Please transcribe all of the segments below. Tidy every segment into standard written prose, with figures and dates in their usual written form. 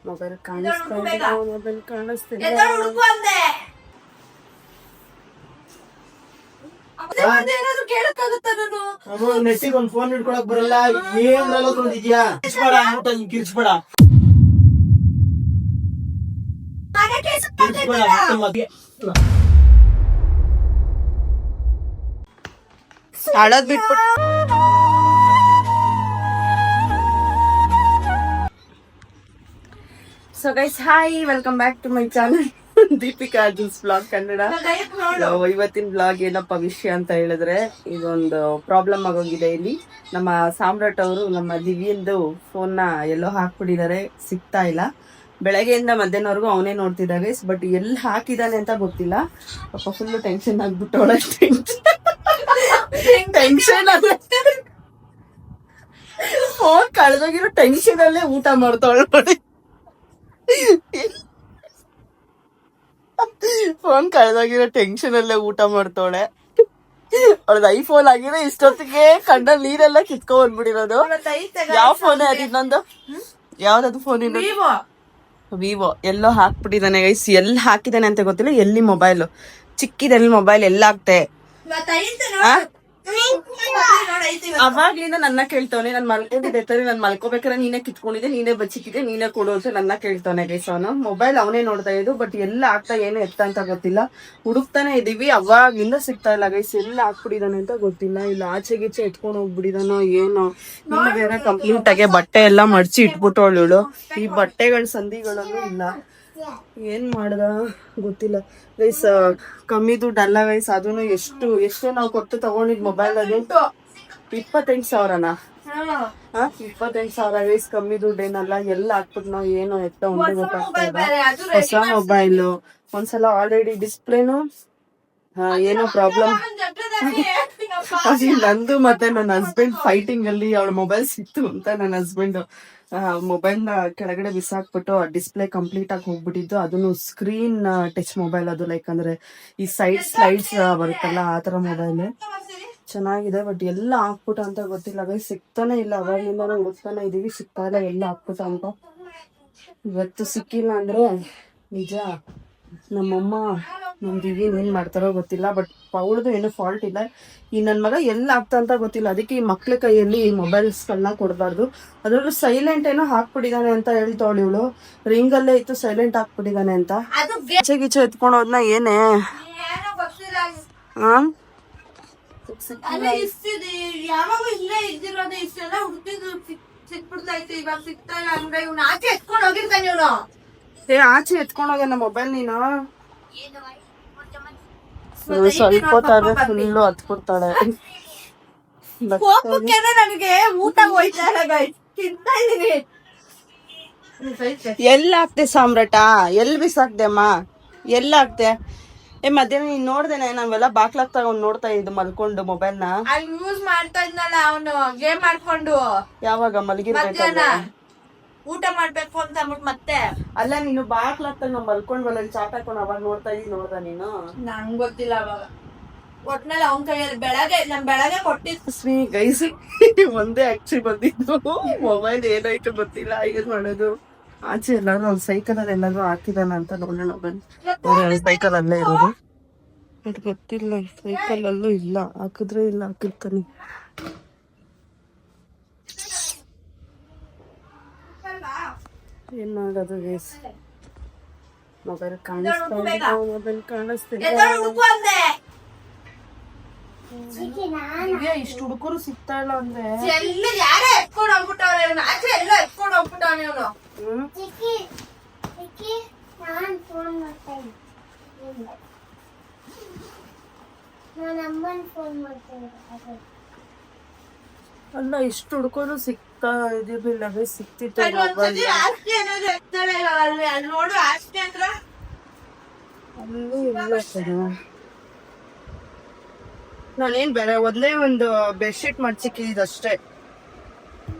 Mobile ಕಾಣಿಸ್ತಾ mobile ಕಾಣಿಸ್ತಿಲ್ಲ. ನೆಟ್ಟಿಗೆ ಒಂದ್ ಫೋನ್ ಇಟ್ಕೊಳಕ್ ಬರಲ್ಲ. ಏನ್ ಇದೆಯಾ ಕಿರ್ಚ್ಬೇಡ. ಆಡೋದ್ ಬಿಟ್ಬಿಟ್ಟು so guys hi, welcome back to my channel Deepika Arjun's blog Kannada. ಇವತ್ತಿನ ಬ್ಲಾಗ್ ಏನಪ್ಪ ವಿಷಯ ಅಂತ ಹೇಳಿದ್ರೆ, ಇದೊಂದು ಪ್ರಾಬ್ಲಮ್ ಆಗೋಗಿದೆ. ಇಲ್ಲಿ ನಮ್ಮ ಸಾಮ್ರಾಟ್ ಅವರು ನಮ್ಮ ದಿವ್ಯಂದು ಫೋನ್ನ ಎಲ್ಲೋ ಹಾಕ್ಬಿಟ್ಟಿದ್ದಾರೆ, ಸಿಗ್ತಾ ಇಲ್ಲ. ಬೆಳಗ್ಗೆಯಿಂದ ಮಧ್ಯಾಹ್ನವರೆಗೂ ಅವನೇ ನೋಡ್ತಿದ್ದ ಗೈಸ್, ಬಟ್ ಎಲ್ಲಿ ಹಾಕಿದಾನೆ ಅಂತ ಗೊತ್ತಿಲ್ಲ. ಪಾಪ ಫುಲ್ಲು ಟೆನ್ಷನ್ ಆಗ್ಬಿಟ್ಟವಳ. ಟೆನ್ಷನ್ ಫೋನ್ ಕಳೆದೋಗಿರೋ ಟೆನ್ಷನ್ ಅಲ್ಲೇ ಊಟ ಮಾಡ್ತಾವಳ ನೋಡಿ. ಫೋನ್ ಕಳೆದೋಗಿರೋ ಟೆನ್ಷನ್ ಅಲ್ಲೇ ಊಟ ಮಾಡ್ತಾವಳೆ. ಅವಳದ್ ಐಫೋನ್ ಆಗಿರೋ ಇಷ್ಟೊತ್ತಿಗೆ ಕಣ್ಣಲ್ಲಿ ನೀರೆಲ್ಲ ಕಿತ್ಕೊಂಡ್ ಬಂದ್ಬಿಟ್ಟಿರೋದು. ಯಾವ ಫೋನ್ ಅದು ಇನ್ನೊಂದು? ಯಾವ್ದದು ಫೋನ್? ವಿವೋ. ಎಲ್ಲೋ ಹಾಕ್ಬಿಟ್ಟಿದ್ದಾನೆ ಗೈಸ್. ಎಲ್ಲಿ ಹಾಕಿದಾನೆ ಅಂತ ಗೊತ್ತಿಲ್ಲ. ಎಲ್ಲಿ ಮೊಬೈಲ್ ಚಿಕ್ಕಿದಲ್ಲಿ ಮೊಬೈಲ್ ಎಲ್ಲ ಆಗ್ತೆ. ಅವಾಗ್ಲಿಂದ ನನ್ನ ಕೇಳ್ತವನೆ, ನಾನ್ ಮಲ್ಕೊಂಡಿದ್ದೆ, ನಾನ್ ಮಲ್ಕೋಬೇಕಾದ್ರೆ ನೀನೇ ಕಿತ್ಕೊಂಡಿದ್ದೆ, ನೀನೇ ಬಚ್ಚಿಕ್ಕಿದೆ, ನೀನೇ ಕೊಡು ಅಂತ ನನ್ನ ಕೇಳ್ತಾನೆ ಗೈಸ್. ಅವನು ಮೊಬೈಲ್ ಅವನೇ ನೋಡ್ತಾ ಇದ್ದು, ಬಟ್ ಎಲ್ಲ ಆಗ್ತಾ ಏನು ಎತ್ತ ಅಂತ ಗೊತ್ತಿಲ್ಲ. ಹುಡುಕ್ತಾನೆ ಇದೀವಿ, ಅವಾಗ್ಲಿಂದ ಸಿಗ್ತಾ ಇಲ್ಲ ಗೈಸ್. ಎಲ್ಲ ಹಾಕ್ಬಿಟ್ಟಿದಾನೆ ಅಂತ ಗೊತ್ತಿಲ್ಲ. ಇಲ್ಲ ಆಚೆ ಗೀಚೆ ಎತ್ಕೊಂಡು ಹೋಗ್ಬಿಟ್ಟಿದಾನೋ ಏನೋ. ಇನ್ನು ಬೇರೆ ಕಂಪ್ಲೀಟ್ ಆಗಿ ಬಟ್ಟೆ ಎಲ್ಲ ಮಡ್ಚಿ ಇಟ್ಬಿಟ್ಟವಳು. ಈ ಬಟ್ಟೆಗಳ ಸಂಧಿಗಳಲ್ಲೂ ಇಲ್ಲ. ಏನ್ ಮಾಡ್ದ ಗೊತ್ತಿಲ್ಲ ಗೈಸ್. ಕಮ್ಮಿ ದುಡ್ಡು ಅಲ್ಲ ಗೈಸ್, ಅದನ್ನು ಎಷ್ಟು ನಾವು ಕೊಟ್ಟು ತಗೊಂಡಿದ್ ಮೊಬೈಲ್ ಅದು 28,000ನಾ? 28,000 ಗೈಸ್. ಕಮ್ಮಿ ದುಡ್ಡು ಏನಲ್ಲ. ಎಲ್ಲ ಹಾಕ್ಬಿಟ್ಟು ನಾವು ಏನೋ ಎತ್ತ ಉಂಟು ಗೊತ್ತಾಗ್ತಾ ಇಲ್ಲ. ಹೊಸ ಮೊಬೈಲು ಒಂದ್ಸಲ ಆಲ್ರೆಡಿ ಡಿಸ್ಪ್ಲೇನು ಏನೋ ಪ್ರಾಬ್ಲಮ್. ನಂದು ಮತ್ತೆ ನನ್ನ ಹಸ್ಬೆಂಡ್ ಫೈಟಿಂಗ್ ಅಲ್ಲಿ ಅವಳ ಮೊಬೈಲ್ ಸಿಕ್ತು ಅಂತ ನನ್ನ ಹಸ್ಬೆಂಡ್ ಮೊಬೈಲ್ ನ ಕೆಳಗಡೆ ಬಿಸಾಕ್ಬಿಟ್ಟು ಡಿಸ್ಪ್ಲೇ ಕಂಪ್ಲೀಟ್ ಆಗಿ ಹೋಗ್ಬಿಟ್ಟಿದ್ದು. ಅದನ್ನು ಸ್ಕ್ರೀನ್ ಟಚ್ ಮೊಬೈಲ್, ಅದು ಲೈಕ್ ಅಂದ್ರೆ ಈ ಸೈಡ್ ಸ್ಲೈಡ್ಸ್ ಬರುತ್ತಲ್ಲ ಆ ತರ ಮೊಬೈಲ್. ಚೆನ್ನಾಗಿದೆ, ಬಟ್ ಎಲ್ಲ ಹಾಕ್ಬಿಟ್ಟ ಅಂತ ಗೊತ್ತಿಲ್ಲ ಗೈಸ್. ಸಿಗ್ತಾನೆ ಇಲ್ಲ. ಅವಾಗಿಂದ ಹುಡುಕ್ತಾನೆ ಇದೀವಿ, ಸಿಗ್ತಾ ಇಲ್ಲ. ಎಲ್ಲ ಹಾಕ್ಬಿಟ್ಟ ಅಂತ. ಇವತ್ತು ಸಿಕ್ಕಿಲ್ಲ ಅಂದ್ರೆ ನಿಜ ನಮ್ಮಮ್ಮ ನಮ್ ದಿವ್ಯ ಏನ್ ಮಾಡ್ತಾರೋ ಗೊತ್ತಿಲ್ಲ. ಬಟ್ ಅವಳದು ಏನೋ ಫಾಲ್ಟ್ ಇಲ್ಲ. ಈ ನನ್ ಮಗ ಎಲ್ಲ ಆಗ್ತಾ ಅಂತ ಗೊತ್ತಿಲ್ಲ. ಅದಕ್ಕೆ ಈ ಮಕ್ಳ ಕೈಯಲ್ಲಿ ಈ ಮೊಬೈಲ್ಸ್ಗಳನ್ನ ಕೊಡಬಾರ್ದು. ಅದ್ರಲ್ಲೂ ಸೈಲೆಂಟ್ ಏನೋ ಹಾಕ್ಬಿಟ್ಟಿದಾನೆ ಅಂತ ಹೇಳ್ತಾವಳು ಇವಳು. ರಿಂಗ್ ಅಲ್ಲೇ ಇತ್ತು, ಸೈಲೆಂಟ್ ಹಾಕ್ಬಿಟ್ಟಿದಾನೆ ಅಂತ. ಗೀಚೆ ಎತ್ಕೊಂಡೋದ್ನ ಏನೇ ಆಚೆ ಎತ್ಕೊಂಡೋಗನ ಮೊಬೈಲ್ ನೀನು. ಸ್ವಲ್ಪ ಹೊತ್ತಾದ್ರೆ ಫುಲ್ಲು ಹತ್ಬಿಡ್ತಾಳೆ. ನನಗೆ ಊಟ ಎಲ್ಲ ಹಾಕ್ದೆ ಸಾಮ್ರಾಟ? ಎಲ್ಲಿ ಬಿಸಾಕ್ದೆ ಅಮ್ಮ? ಎಲ್ಲ ಹಾಕ್ದೆ? ಮಧ್ಯಾಹ್ನ ನೀನ್ ನೋಡ್ದೇನೆ ನಾವೆಲ್ಲ ಬಾಕ್ಲಾಗ್ ತಗೊಂಡ್ ನೋಡ್ತಾ ಇದ್ದು ಮಲ್ಕೊಂಡು ಮೊಬೈಲ್ ನ. ಯೂಸ್ ಮಾಡ್ತಾ ಇದ್ನಲ್ಲ ಅವನು ಗೇಮ್ ಮಾಡ್ಕೊಂಡು. ಯಾವಾಗ ಮಲಗಿರ್ಬೇಕಲ್ಲ, ಊಟ ಮಾಡ್ಬೇಕು ಅಂತ ಅಂದ್ಬಿಟ್ಟು ಮತ್ತೆ. ಅಲ್ಲ ನೀನು ಬಾಕ್ಲಾಗ್ತಾಗ ನಾವ್ ಮಲ್ಕೊಂಡ್ವಲ್ಲ ಚಾಟ್ ಹಾಕೊಂಡು ಅವಾಗ ನೋಡ್ತಾ ನೋಡ್ದ ನೀನು? ನಂಗ್ ಗೊತ್ತಿಲ್ಲ ಅವಾಗ. ಒಟ್ನಲ್ಲಿ ಅವನ್ ಕೈಯಲ್ಲಿ ಬೆಳಗ್ಗೆ ಕೊಟ್ಟಿದ್ವಿ ಗೈಸ್. ಒಂದೇ ಆಕ್ಚುಲಿ ಬಂದಿದ್ದು ಮೊಬೈಲ್ ಏನಾಯ್ತು ಗೊತ್ತಿಲ್ಲ. ಯೂಸ್ ಮಾಡೋದು ಆಚೆ ಎಲ್ಲಾದ್ರು ಅವ್ನ ಸೈಕಲ್ ಅಲ್ಲಿ ಎಲ್ಲಾದ್ರು ಹಾಕಿದಾನ ಅಂತ ನೋಡೋಣ ಬನ್ನಿ. ಸೈಕಲ್ ಅಲ್ಲೇ ಇರೋದು, ಬಟ್ ಗೊತ್ತಿಲ್ಲ. ಸೈಕಲ್ ಅಲ್ಲೂ ಇಲ್ಲ, ಹಾಕಿದ್ರೆ ಇಲ್ಲ ಹಾಕಿರ್ತಾನೆ. ಏನ್ ಮಾಡೋದು ಗೈಸ್? ಮೊಬೈಲ್ ಕಾಣಿಸ್ತಾ ಮೊಬೈಲ್ ಕಾಣಿಸ್ತಿಲ್ಲ. ಇಷ್ಟು ಹುಡುಗರು ಸಿಗ್ತಾ ಇಲ್ಲ ಅಂದ್ರೆ ಯಾರೇ ಎತ್ಕೊಂಡು ಹೋಗ್ಬಿಟ್ಟವ್ರೆ. ಆಚೆ ಎಲ್ಲ ಎತ್ಕೊಂಡು ಹೋಗ್ಬಿಟ್ಟವನೆ ಇವನು. ಅಲ್ಲ ಇಷ್ಟು ಹುಡ್ಕೊಂಡು ಸಿಗ್ತಾ ಇದೀವಿಲ್ಲ ಸಿಕ್ತಿತ್ತು. ನೋಡು ಆಸ್ತಿ ಅಂದ್ರ ಅಲ್ಲೂ ಇಲ್ಲ ಸರ್. ನಾನೇನ್ ಬೇರೆ ಒಂದೇ ಒಂದು ಬೆಡ್ಶೀಟ್ ಮಡ್ಸಿಕ್ಕಿದ್ದು ಅಷ್ಟೇ.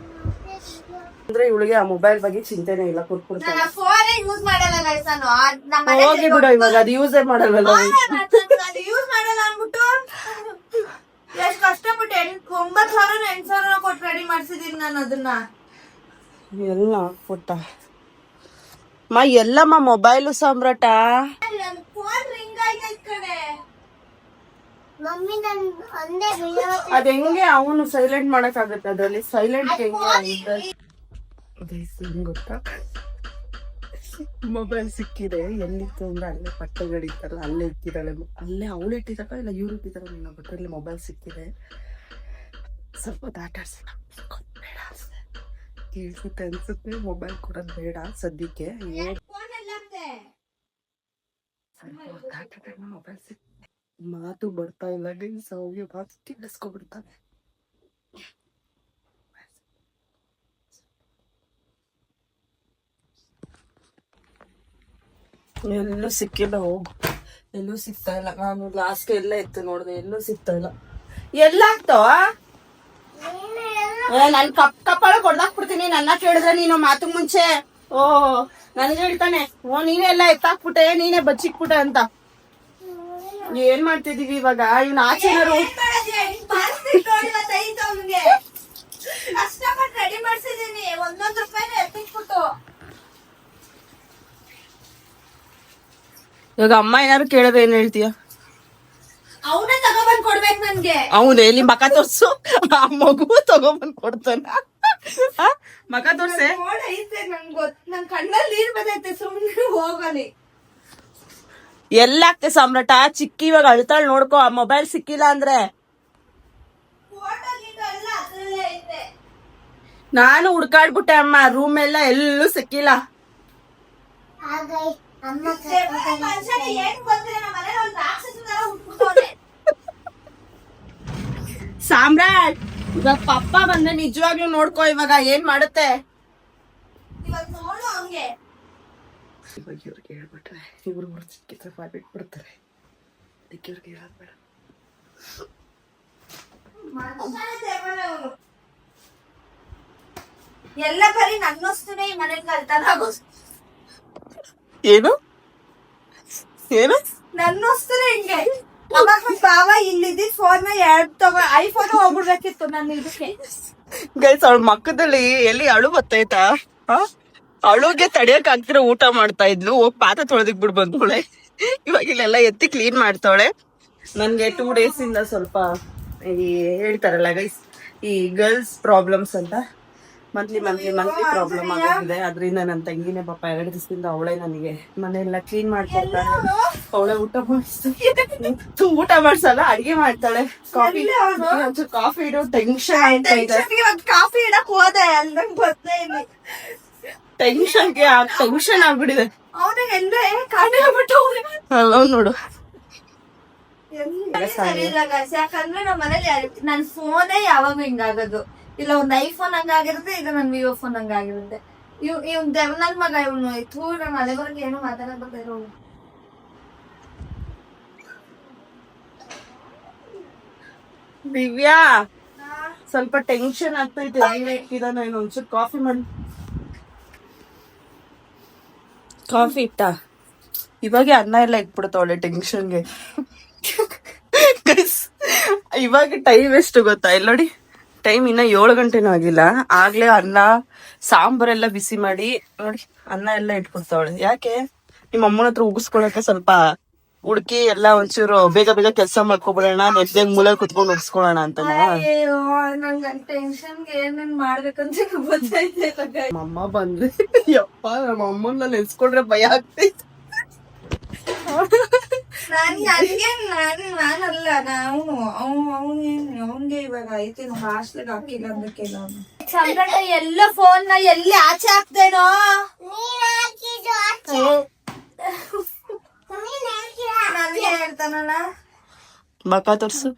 ಅಂದ್ರೆ ಇವಳಿಗೆ ಆ ಮೊಬೈಲ್ ಬಗ್ಗೆ ಚಿಂತೆನೆ ಇಲ್ಲ. ಕುರ್ಕುರ್ತಾನೆ. ಹೋಗಿ ಬಿಡು ಇವಾಗ, ಅದು ಯೂಸೇ ಮಾಡಲ್ವಲ್ಲ. ಯೂಸ್ ಮಾಡಲ್ಲ ಅನ್ಬಿಟ್ಟು ಎಷ್ಟು ಕಷ್ಟಪಟ್ಟು 9,000 8,000 ಕೊಟ್ಟು ರೆಡಿ ಮಾಡ್ಸಿದೀನಿ ನಾನು ಅದನ್ನ. ಎಲ್ಲ ಹಾಕ್ಬಿಟ್ಟ. ಮಾ ಎಲ್ಲಮ್ಮ ಮೊಬೈಲು ಸಾಮ್ರಾಟ? ಫೋನ್ ರಿಂಗ್ ಆಯ್ತೈತ್ ಕಣೆ. ಅದ್ ಹೆಂಗೆ ಅವನು ಸೈಲೆಂಟ್ ಮಾಡಕ್ ಆಗತ್ತೆ ಅದ್ರಲ್ಲಿ? ಸೈಲೆಂಟ್ ಹೆಂಗೆ ಗೊತ್ತಾ? ಮೊಬೈಲ್ ಸಿಕ್ಕಿದೆ, ಎಲ್ಲಿತ್ತು ಅಂದ್ರೆ ಅಲ್ಲೇ ಪಟ್ಟಗಳಿತ್ತಲ್ಲ ಅಲ್ಲೇ ಇಟ್ಟಿದ್ದಾಳೆ. ಅಲ್ಲೇ ಅವಳು ಇಟ್ಟಿದ್ದಾಳ ಇಲ್ಲ ಇವ್ರು ಇಟ್ಟಿದ್ದಾಳ ನಿನ್ನ ಬಟ್ಟಲ್ಲಿ ಮೊಬೈಲ್ ಸಿಕ್ಕಿದೆ. ಸ್ವಲ್ಪ ಆಟಾಡ್ಸೋಣ ಬೇಡ ಕೇಳಿಸುತ್ತೆ ಅನ್ಸುತ್ತೆ. ಮೊಬೈಲ್ ಕೊಡೋದು ಬೇಡ ಸದ್ಯಕ್ಕೆ. ಮೊಬೈಲ್ ಸಿಕ್ ಮಾತು ಬರ್ತಾ ಇಲ್ಲ ಗೈಸ್. ಅವ್ರಿಗೆ ಮಾತು ತಿಳಿಸ್ಕೊಬಿಡ್ತಾನೆ. ಎಲ್ಲೂ ಸಿಕ್ಕಿಲ್ಲ. ಹೋಗು, ಎಲ್ಲೂ ಸಿಗ್ತಾ ಇಲ್ಲ. ನಾನು ಲಾಸ್ಟ್ ಎಲ್ಲ ಇತ್ತು ನೋಡಿದೆ, ಎಲ್ಲೂ ಸಿಗ್ತಾ ಇಲ್ಲ. ಎಲ್ಲಾಗ್ತಾವ? ನನ್ ಕಪ್ಪಾಳ ಕೊಡ್ದಾಕ್ಬಿಡ್ತೀನಿ. ನನ್ನ ಕೇಳಿದ್ರೆ ನೀನು ಮಾತು ಮುಂಚೆ ಓ ನನ್ಗೆ ಹೇಳ್ತಾನೆ, ಓ ನೀನೆಲ್ಲ ಎತ್ತಾಕ್ಬಿಟ್ಟೆ, ನೀನೇ ಬಚ್ಚಿಕ್ಬಿಟ್ಟೆ ಅಂತ. ಏನ್ ಮಾಡ್ತಿದೀವಿ ಇವಾಗ? ಇವ್ನ ಆಚೆನರು ಕಷ್ಟಪಟ್ಟು ರೆಡಿ ಮಾಡ್ಸಿದೀನಿ. 1 ರೂಪಾಯಿನ ಎತ್ತಿಕ್ಬಿಟ್ಟು. ಇವಾಗ ಅಮ್ಮ ಏನಾರು ಕೇಳಿದ್ರೆ ಏನ್ ಹೇಳ್ತೀಯ? ಅವನೇ ತಗೊಬಂದ್ ಕೊಡ್ಬೇಕು ನನ್ಗೆ. ಅವನೇ ಇಲ್ಲಿ ಮಕ ತೋರ್ಸು. ಆ ಮಗು ತಗೊಂಬಂದ್ ಕೊಡ್ತಾನ. ಮಕ ತೋರ್ಸೆ. ಐತೆ ನನ್ ನನ್ ಕಣ್ಣಲ್ಲಿ ನೀರ್ ಬದೈತೆ. ಸುಮ್ನೆ ಹೋಗಲಿ. ಎಲ್ಲಾಗ್ತೆ ಸಾಮ್ರಾಟ? ಚಿಕ್ಕಿ ಇವಾಗ ಅಳ್ತಾಳ್ ನೋಡ್ಕೊ. ಆ ಮೊಬೈಲ್ ಸಿಕ್ಕಿಲ್ಲ ಅಂದ್ರೆ ನಾನು ಹುಡ್ಕಾಡ್ಬಿಟ್ಟೆ ಅಮ್ಮ. ರೂಮ್ ಎಲ್ಲ ಎಲ್ಲೂ ಸಿಕ್ಕಿಲ್ಲ. ಸಾಮ್ರಾಟ್ ಇವಾಗ ಪಪ್ಪ ಬಂದ್ರೆ ನಿಜವಾಗ್ಲೂ ನೋಡ್ಕೋ. ಇವಾಗ ಏನ್ ಮಾಡುತ್ತೆ? ಇವಾಗ ಇವ್ರಿಗೆ ಹೇಳ್ಬಿಟ್ರೆ ಇವ್ರು ಚಿಕ್ಕ ಬಿಟ್ಬಿಡ್ತಾರೆ. ಅದಕ್ಕೆ ಇವ್ರಿಗೆ ಹೇಳೋದ್ ಬೇಡ. ಎಲ್ಲ ಬರೀ ನನ್ನೊಸ್ತುನೇ ಈ ಮನೇಲಿ ಕಲ್ತಾನ. ಏನು ಏನು ನನ್ನೊಸ್ತುನೇ ಹಿಂಗೆ. ಅವಾಗ ಬಾವ ಇಲ್ಲಿದ್ದ ಫೋನ್ ಐಫೋನ್ ಹೋಗ್ಬಿಡ್ಬೇಕಿತ್ತು ನನ್ನ ಇದಕ್ಕೆ. ಗೈಸ್ ಅವಳ ಮಕ್ಕದಲ್ಲಿ ಎಲ್ಲಿ ಅಳು ಬತ್ತೈತಾ? ಅಳುಗೆ ತಡಿಯಕ್ ಆಗ್ತಿರೋ ಊಟ ಮಾಡ್ತಾ ಇದ್ಲು. ಹೋಗಿ ಪಾತ್ರೆ ತೊಳೆದಿಕ್ ಬಿಡ್ ಬಂದವಳೆ. ಇವಾಗ ಇಲ್ಲೆಲ್ಲ ಎತ್ತಿ ಕ್ಲೀನ್ ಮಾಡ್ತಾವಳೆ. ನನ್ಗೆ 2 days ಇಂದ ಸ್ವಲ್ಪ ಈ ಹೇಳ್ತಾರಲ್ಲ ಗೈಸ್, ಈ ಗರ್ಲ್ಸ್ ಪ್ರಾಬ್ಲಮ್ಸ್ ಅಂತ ಮಂತ್ಲಿ ಪ್ರಾಬ್ಲಮ್ ಆಗೋಗಿದೆ. ಅದರಿಂದ ನನ್ನ ತಂಗಿನೇ ಪಾಪ 2 ದಿವಸದಿಂದ ಅವಳೇ ನನಗೆ ಮನೆಯೆಲ್ಲ ಕ್ಲೀನ್ ಮಾಡ್ಕೊಡ್ತಾಳೆ. ಅವಳೇ ಊಟ ಮಾಡ್ಸಲ್ಲ, ಅಡಿಗೆ ಮಾಡ್ತಾಳೆ. ಕಾಫಿ ಇಡೋ ಟೆನ್ಷನ್ ಆಯ್ತಾ ಇದೆ. ಕಾಫಿ ಇಡಕ್ ಹೋದೆ ಅಲ್ದಂಗ್ ಬರ್ತಾ ಇಲ್ಲಿ. ಟೆನ್ಷನ್ ಆಗ್ಬಿಟ್ಟಿದೆ. ಅವನಿಗೆ ಎಂದ್ರೆ ಕಾಣಿಬಿಟ್ಟು ಅಲ್ಲ ನೋಡು. ಯಾಕಂದ್ರೆ ನಮ್ಮ ಮನೇಲಿ ನನ್ ಫೋನೇ ಯಾವಾಗ ಹಿಂಗಾಗದು. ಇಲ್ಲ ಒಂದ್ ಐಫೋನ್ ಹಂಗಾಗಿರುತ್ತೆ, ಇಲ್ಲ ನನ್ ವಿವೋ ಫೋನ್ ಹಂಗಾಗಿರುತ್ತೆ. ಇವ್ ನನ್ ಮಗ ಇವನು ಇತ್ತು. ನಾನು ಅದೇ ಬರೋಕೆ ಏನು ಮಾತಾಡಕ್ ಬರ್ತಾ ಇರೋ. ದಿವ್ಯಾ ಸ್ವಲ್ಪ ಟೆನ್ಷನ್ ಆಗ್ತೈತೆ. ಇಕ್ಕಿದಾನ ಒಂಚೂರು ಕಾಫಿ ಮಾಡಿ. ಕಾಫಿ ಇಟ್ಟ ಇವಾಗ ಅನ್ನ ಎಲ್ಲ ಇಟ್ಬಿಡ್ತಾವಳೆ ಟೆನ್ಷನ್ಗೆ. ಇವಾಗ ಟೈಮ್ ಎಷ್ಟು ಗೊತ್ತಾ? ಇಲ್ಲ ನೋಡಿ, ಟೈಮ್ ಇನ್ನ 7 ಗಂಟೆನೂ ಆಗಿಲ್ಲ. ಆಗ್ಲೇ ಅನ್ನ ಸಾಂಬಾರೆಲ್ಲ ಬಿಸಿ ಮಾಡಿ ನೋಡಿ ಅನ್ನ ಎಲ್ಲ ಇಟ್ಕೊತಾವಳೆ. ಯಾಕೆ? ನಿಮ್ಮ ಅಮ್ಮನ ಹತ್ರ ಉಗಿಸ್ಕೊಳಕ್ಕೆ ಸ್ವಲ್ಪ ಹುಡ್ಕಿ ಎಲ್ಲ ಒಂಚೂರು ಬೇಗ ಬೇಗ ಕೆಲಸ ಮಾಡ್ಕೊಬಿಡೋಣ, ನೆಟ್ಟಾಗ ಮೂಲೆ ಕುತ್ಕೊಂಡು ಉಗಿಸ್ಕೊಳ್ಳೋಣ ಅಂತ. ಟೆನ್ಷನ್ಗೆ ಏನೇನ್ ಮಾಡ್ಬೇಕಂತ ಗೊತ್ತೈತೆ. ಅಮ್ಮ ಬಂದ್ರೆ ಯಪ್ಪ ನಮ್ಮ ಅಮ್ಮನ್ನ ನೆನ್ಸ್ಕೊಂಡ್ರೆ ಭಯ ಆಗ್ತೈತೆ. ನಾನಲ್ಲ ಅವನ್ಗೆ ಇವಾಗ ಐತೆ ಹಾಸ್ಟೆಲ್ ಹಾಕಿಲ್ಲ ಅದಕ್ಕೆಲ್ಲ. ಸಂಗಟ ಎಲ್ಲ ಫೋನ್ ನ ಎಲ್ಲಿ ಆಚೆ ಹಾಕ್ತೇನೋ. ನನಗೆ ಹೇಳ್ತಾನಲ್ಲ ಮಕ ತೋರ್ಸು.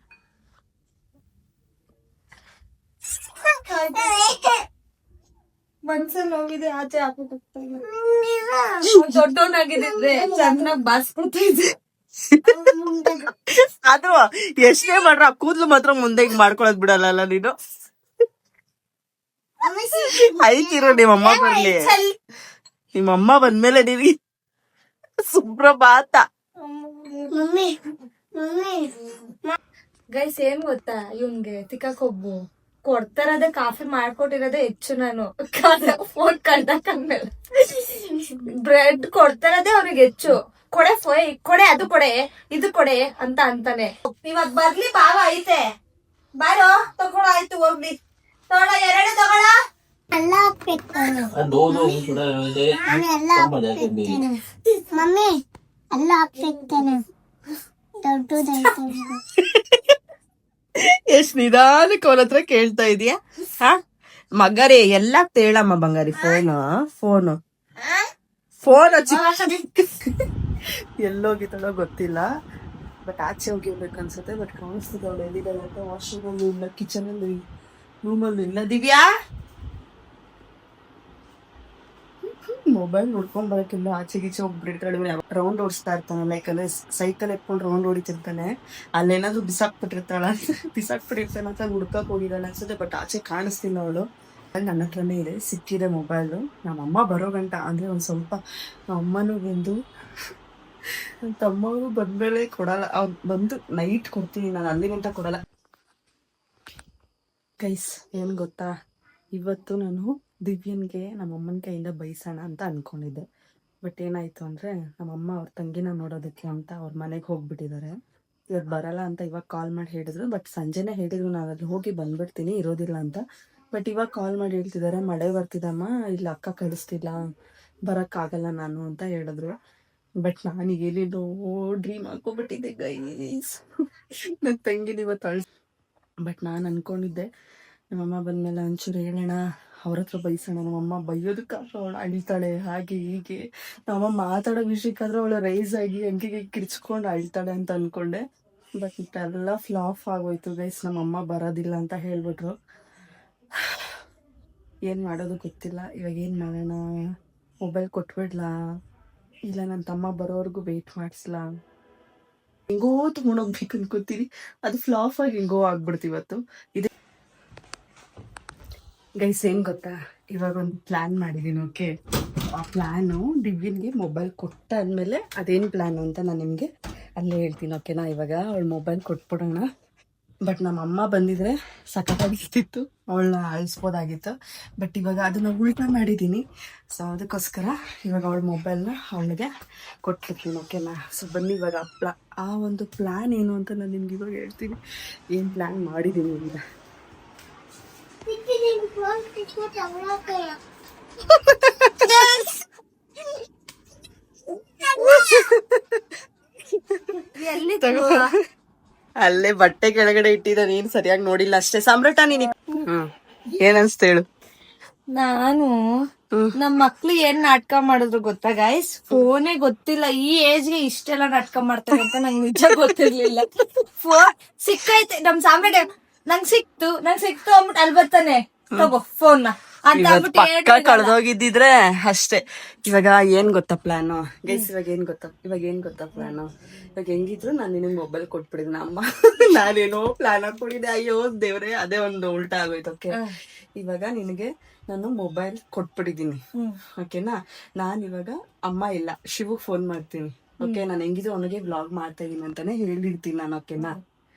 ಮನ್ಸಲ್ಲಿ ಹೋಗಿದೆ, ಆಚೆ ಹಾಕೋದು ದೊಡ್ಡವನಾಗಿದ್ದೆ ಚೆನ್ನಾಗ್ ಬಾಸ್ಕೊತಿದ್ದೆ. ಅದು ಎಷ್ಟೇ ಮಾಡ್ರ ಆ ಕೂದ್ಲು ಮಾತ್ರ ಮುಂದೆ ಹಿಂಗ್ ಮಾಡ್ಕೊಳದ್ ಬಿಡಲ್ಲ ನೀನು. ಐತಿರೋ ನಿಮ್ಮಮ್ಮ ಬರ್ಲಿ. ನಿಮ್ಮಮ್ಮ ಬಂದ್ಮೇಲೆ ನೀವಿ ಸುಪ್ರಭಾತ. ಗೈಸ್ ಏನ್ ಗೊತ್ತಾ, ಇವ್ನ್ಗೆ ತಿಕ್ಕ ಕೊಬ್ಬು ಕೊಡ್ತಾರದೆ ಕಾಫಿ ಮಾಡ್ಕೊಟ್ಟಿರೋದೇ ಹೆಚ್ಚು. ನಾನು ಫೋನ್ ಕಂಡಾಕಂದ್ಮೇಲೆ ಬ್ರೆಡ್ ಕೊಡ್ತಾರದೇ ಅವ್ರಿಗೆ ಹೆಚ್ಚು. ಕೊಡೆ ಕೊಡೆ ಅದು ಕೊಡೆ ಇದು ಕೊಡೆ ಅಂತ ಅಂತಾನೆ. ಇವಾಗ ಬರ್ಲಿ ಭಾವ ಐತೆ ಬಾರೋ ತಗೊಳ ಆಯ್ತು ಹೋಗ್ಲಿ ತಗೊಳ 2 ತಗೊಳ. ಎಲ್ಲ ಹಾಕ್ಬೇಕು ಮಮ್ಮಿ ಎಲ್ಲ ಹಾಕ್ತೇನೆ ದೊಡ್ಡದಾಯ್ತು. ಎಷ್ಟ್ ನಿಧಾನಕ್ಕೆ ಅವನ ಹತ್ರ ಕೇಳ್ತಾ ಇದೀಯಾ? ಹಾ ಮಗರೇ ಎಲ್ಲ ತೇಳಮ್ಮ ಬಂಗಾರಿ. ಫೋನು ಎಲ್ಲೋಗಿದ್ದಾಳೋ ಗೊತ್ತಿಲ್ಲ, ಬಟ್ ಆಚೆ ಹೋಗಿರ್ಬೇಕು ಅನ್ಸುತ್ತೆ. ಬಟ್ ಕಾಣಿಸ್ತಿದ್ದೆ ಅವಳು ಎಲ್ಲಿದ್ದಾಳೆ ಅಂತ. ವಾಶ್ರೂಮ್ ಅಲ್ಲಿ ಇಲ್ಲ, ಕಿಚನ್ ಅಲ್ಲಿ, ರೂಮಲ್ಲಿ ಇಲ್ಲ. ದಿವ್ಯಾ ಮೊಬೈಲ್ ನೋಡ್ಕೊಂಡ್ ಬರಕ್ಕಿಲ್ಲ, ಆಚೆ ಗೀಚೆ ಹೋಗ್ಬಿಟ್ಟಿರ್ತಾಳೆ. ರೌಂಡ್ ಓಡಿಸ್ತಾ ಇರ್ತಾನೆ, ಲೈಕ್ ಅಂದ್ರೆ ಸೈಕಲ್ ಎತ್ಕೊಂಡು ರೌಂಡ್ ಹೊಡಿತಿರ್ತಾನೆ. ಅಲ್ಲೇನಾದ್ರು ಬಿಸಾಕ್ಬಿಟ್ಟಿರ್ತಾನೆ ಅಂತ ಹುಡ್ಕಕ್ ಹೋಗಿದ್ದಾಳೆ ಅನ್ಸುತ್ತೆ. ಬಟ್ ಆಚೆ ಕಾಣಿಸ್ತಿಲ್ಲ ಅವಳು. ನನ್ನ ಹತ್ರನೇ ಇದೆ, ಸಿಕ್ಕಿದೆ ಮೊಬೈಲು. ನಮ್ಮಮ್ಮ ಬರೋ ಗಂಟ ಅಂದ್ರೆ ಒಂದ್ ಸ್ವಲ್ಪ ಅಮ್ಮನೂ ಬಂದು ನನ್ನ ತಮ್ಮವರು ಬಂದ್ಮೇಲೆ ಕೊಡಲ್ಲ. ಅವ್ರು ಬಂದು ನೈಟ್ ಕೊಡ್ತೀನಿ ನಾನು, ಅಲ್ಲಿ ಗಂಟ ಕೊಡಲ್ಲ. ಗೈಸ್ ಏನ್ ಗೊತ್ತಾ, ಇವತ್ತು ನಾನು ದಿವ್ಯನ್ಗೆ ನಮ್ಮಮ್ಮನ ಕೈಯಿಂದ ಬೈಸೋಣ ಅಂತ ಅನ್ಕೊಂಡಿದ್ದೆ. ಬಟ್ ಏನಾಯ್ತು ಅಂದ್ರೆ ನಮ್ಮಮ್ಮ ಅವ್ರ ತಂಗಿನ ನೋಡೋದಕ್ಕೆ ಅಂತ ಅವ್ರ ಮನೆಗೆ ಹೋಗ್ಬಿಟ್ಟಿದ್ದಾರೆ. ಇವತ್ತು ಬರಲ್ಲ ಅಂತ ಇವಾಗ ಕಾಲ್ ಮಾಡಿ ಹೇಳಿದ್ರು. ಬಟ್ ಸಂಜೆನೆ ಹೇಳಿದ್ರು ನಾನು ಅಲ್ಲಿ ಹೋಗಿ ಬಂದ್ಬಿಡ್ತೀನಿ, ಇರೋದಿಲ್ಲ ಅಂತ. ಬಟ್ ಇವಾಗ ಕಾಲ್ ಮಾಡಿ ಹೇಳ್ತಿದ್ದಾರೆ ಮಳೆ ಬರ್ತಿದಮ್ಮ, ಇಲ್ಲ ಅಕ್ಕ ಕಳಿಸ್ತಿಲ್ಲ, ಬರೋಕ್ಕಾಗಲ್ಲ ನಾನು ಅಂತ ಹೇಳಿದ್ರು. ಬಟ್ ನಾನೀಗ ಏನೇನೋ ಡ್ರೀಮ್ ಹಾಕೋಬಿಟ್ಟಿದ್ದೆ ಗೈಸ್. ನನ್ನ ತಂಗಿನ ಇವತ್ತು ಬಟ್ ನಾನು ಅನ್ಕೊಂಡಿದ್ದೆ ನಮ್ಮಮ್ಮ ಬಂದ್ಮೇಲೆ ಒಂಚೂರು ಹೇಳೋಣ, ಅವ್ರ ಹತ್ರ ಬೈಸೋಣ. ನಮ್ಮಮ್ಮ ಬೈಯೋದಕ್ಕಾದ್ರೆ ಅವಳು ಅಳ್ತಾಳೆ, ಹಾಗೆ ಹೀಗೆ. ನಮ್ಮಮ್ಮ ಮಾತಾಡೋ ವಿಷಯಕ್ಕಾದ್ರೆ ಅವಳು ರೈಸ್ ಆಗಿ ಹಂಗೆ ಕಿರ್ಚ್ಕೊಂಡು ಅಳ್ತಾಳೆ ಅಂತ ಅನ್ಕೊಂಡೆ. ಬಟ್ ಇದೆಲ್ಲ ಫ್ಲಾಪ್ ಆಗೋಯ್ತು ಗೈಸ್. ನಮ್ಮಮ್ಮ ಬರೋದಿಲ್ಲ ಅಂತ ಹೇಳ್ಬಿಟ್ರು. ಏನು ಮಾಡೋದು ಗೊತ್ತಿಲ್ಲ. ಇವಾಗ ಏನು ಮಾಡೋಣ, ಮೊಬೈಲ್ ಕೊಟ್ಬಿಡ್ಲಾ ಇಲ್ಲ ನನ್ನ ತಮ್ಮ ಬರೋವರೆಗೂ ವೆಯ್ಟ್ ಮಾಡಿಸ್ಲಾ? ಹೆಂಗೋ ತಗೊಂಡೋಗ್ಬೇಕು ಅನ್ಕೋತೀರಿ, ಅದು ಫ್ಲಾಪ್ ಆಗಿ ಹೆಂಗೋ ಆಗ್ಬಿಡ್ತು ಇವತ್ತು. ಇದೆ ಗೈಸ್, ಏನ್ ಗೊತ್ತಾ, ಇವಾಗ ಒಂದು ಪ್ಲಾನ್ ಮಾಡಿದೀನಿ. ಓಕೆ, ಆ ಪ್ಲಾನು ದಿವ್ಯನ್ಗೆ ಮೊಬೈಲ್ ಕೊಟ್ಟ ಆದ್ಮೇಲೆ ಅದೇನು ಪ್ಲಾನು ಅಂತ ನಾನು ನಿಮಗೆ ಅಲ್ಲೇ ಹೇಳ್ತೀನಿ. ಓಕೆನಾ? ಇವಾಗ ಅವಳು ಮೊಬೈಲ್ ಕೊಟ್ಬಿಡೋಣ. ಬಟ್ ನಮ್ಮ ಅಮ್ಮ ಬಂದಿದ್ರೆ ಸಖತ್ತಾಗಿರ್ತಿತ್ತು, ಅವಳನ್ನ ಅಳಿಸ್ಬೋದಾಗಿತ್ತು. ಬಟ್ ಇವಾಗ ಅದನ್ನ ಉಲ್ಟಾ ಮಾಡಿದ್ದೀನಿ. ಸೊ ಅದಕ್ಕೋಸ್ಕರ ಇವಾಗ ಅವಳ ಮೊಬೈಲ್ನ ಅವಳಿಗೆ ಕೊಟ್ಬಿಡ್ತೀನಿ. ಓಕೆನಾ? ಸೊ ಬನ್ನಿ ಇವಾಗ ಆ ಒಂದು ಪ್ಲ್ಯಾನ್ ಏನು ಅಂತ ನಾನು ನಿಮ್ಗೆ ಇವಾಗ ಹೇಳ್ತೀನಿ. ಏನು ಪ್ಲ್ಯಾನ್ ಮಾಡಿದ್ದೀನಿ ಈಗ. ಎಲ್ಲಿ ಅಲ್ಲೇ ಬಟ್ಟೆ ಕೆಳಗಡೆ ಇಟ್ಟಿದ್ದ, ನೀನ್ ಸರಿಯಾಗಿ ನೋಡಿಲ್ಲ ಅಷ್ಟೇ. ಸಾಮ್ರಾಟ ನೀನ್ ಏನ್ ಅನ್ಸ್ತ ಹೇಳು. ನಾನು ನಮ್ ಮಕ್ಳು ಏನ್ ನಾಟಕ ಮಾಡಿದ್ರು ಗೊತ್ತಾ ಗೈಸ್? ಫೋನೇ ಗೊತ್ತಿಲ್ಲ. ಈ ಏಜ್ಗೆ ಇಷ್ಟೆಲ್ಲ ನಾಟಕ ಮಾಡ್ತಾರೆ ಅಂತ ನಂಗೆ ನಿಜ ಗೊತ್ತಿರ್ಲಿಲ್ಲ. ಫೋನ್ ಸಿಕ್ಕೈತೆ ನಮ್ ಸಾಮ್ರಾಟ, ನಂಗ್ ಸಿಕ್ತು ಅಂದ್ಬಿಟ್ಟು ಅಲ್ಲಿ ಬರ್ತಾನೆ, ತಗೋ ಫೋನ್ ಪಕ್ಕ ಕಳ್ದೋಗಿದ್ದಿದ್ರೆ ಅಷ್ಟೇ. ಇವಾಗ ಏನ್ ಗೊತ್ತಾ ಪ್ಲಾನು ಗೈಸ್? ಇವಾಗ ಏನ್ ಗೊತ್ತಾ ಪ್ಲಾನು? ಇವಾಗ ಹೆಂಗಿದ್ರು ನಾನು ನಿನಗೆ ಮೊಬೈಲ್ ಕೊಟ್ಬಿಡಿದ್ನ ಅಮ್ಮ. ನಾನೇನೋ ಪ್ಲಾನ್ ಹಾಕೊಂಡಿದ್ದೆ, ಅಯ್ಯೋ ದೇವ್ರೆ, ಅದೇ ಒಂದು ಉಲ್ಟಾ ಆಗೋಯ್ತು. ಓಕೆ, ಇವಾಗ ನಿನಗೆ ನಾನು ಮೊಬೈಲ್ ಕೊಟ್ಬಿಟ್ಟಿದ್ದೀನಿ. ಓಕೆನಾ? ನಾನು ಇವಾಗ ಅಮ್ಮ ಇಲ್ಲ, ಶಿವಗ್ ಫೋನ್ ಮಾಡ್ತೀನಿ. ಓಕೆ, ನಾನು ಹೆಂಗಿದ್ರು ಅವನಿಗೆ ವ್ಲಾಗ್ ಮಾಡ್ತಾ ಇದೀನಿ ಅಂತಾನೆ ಹೇಳಿರ್ತೀನಿ ನಾನು. ಓಕೆನಾ?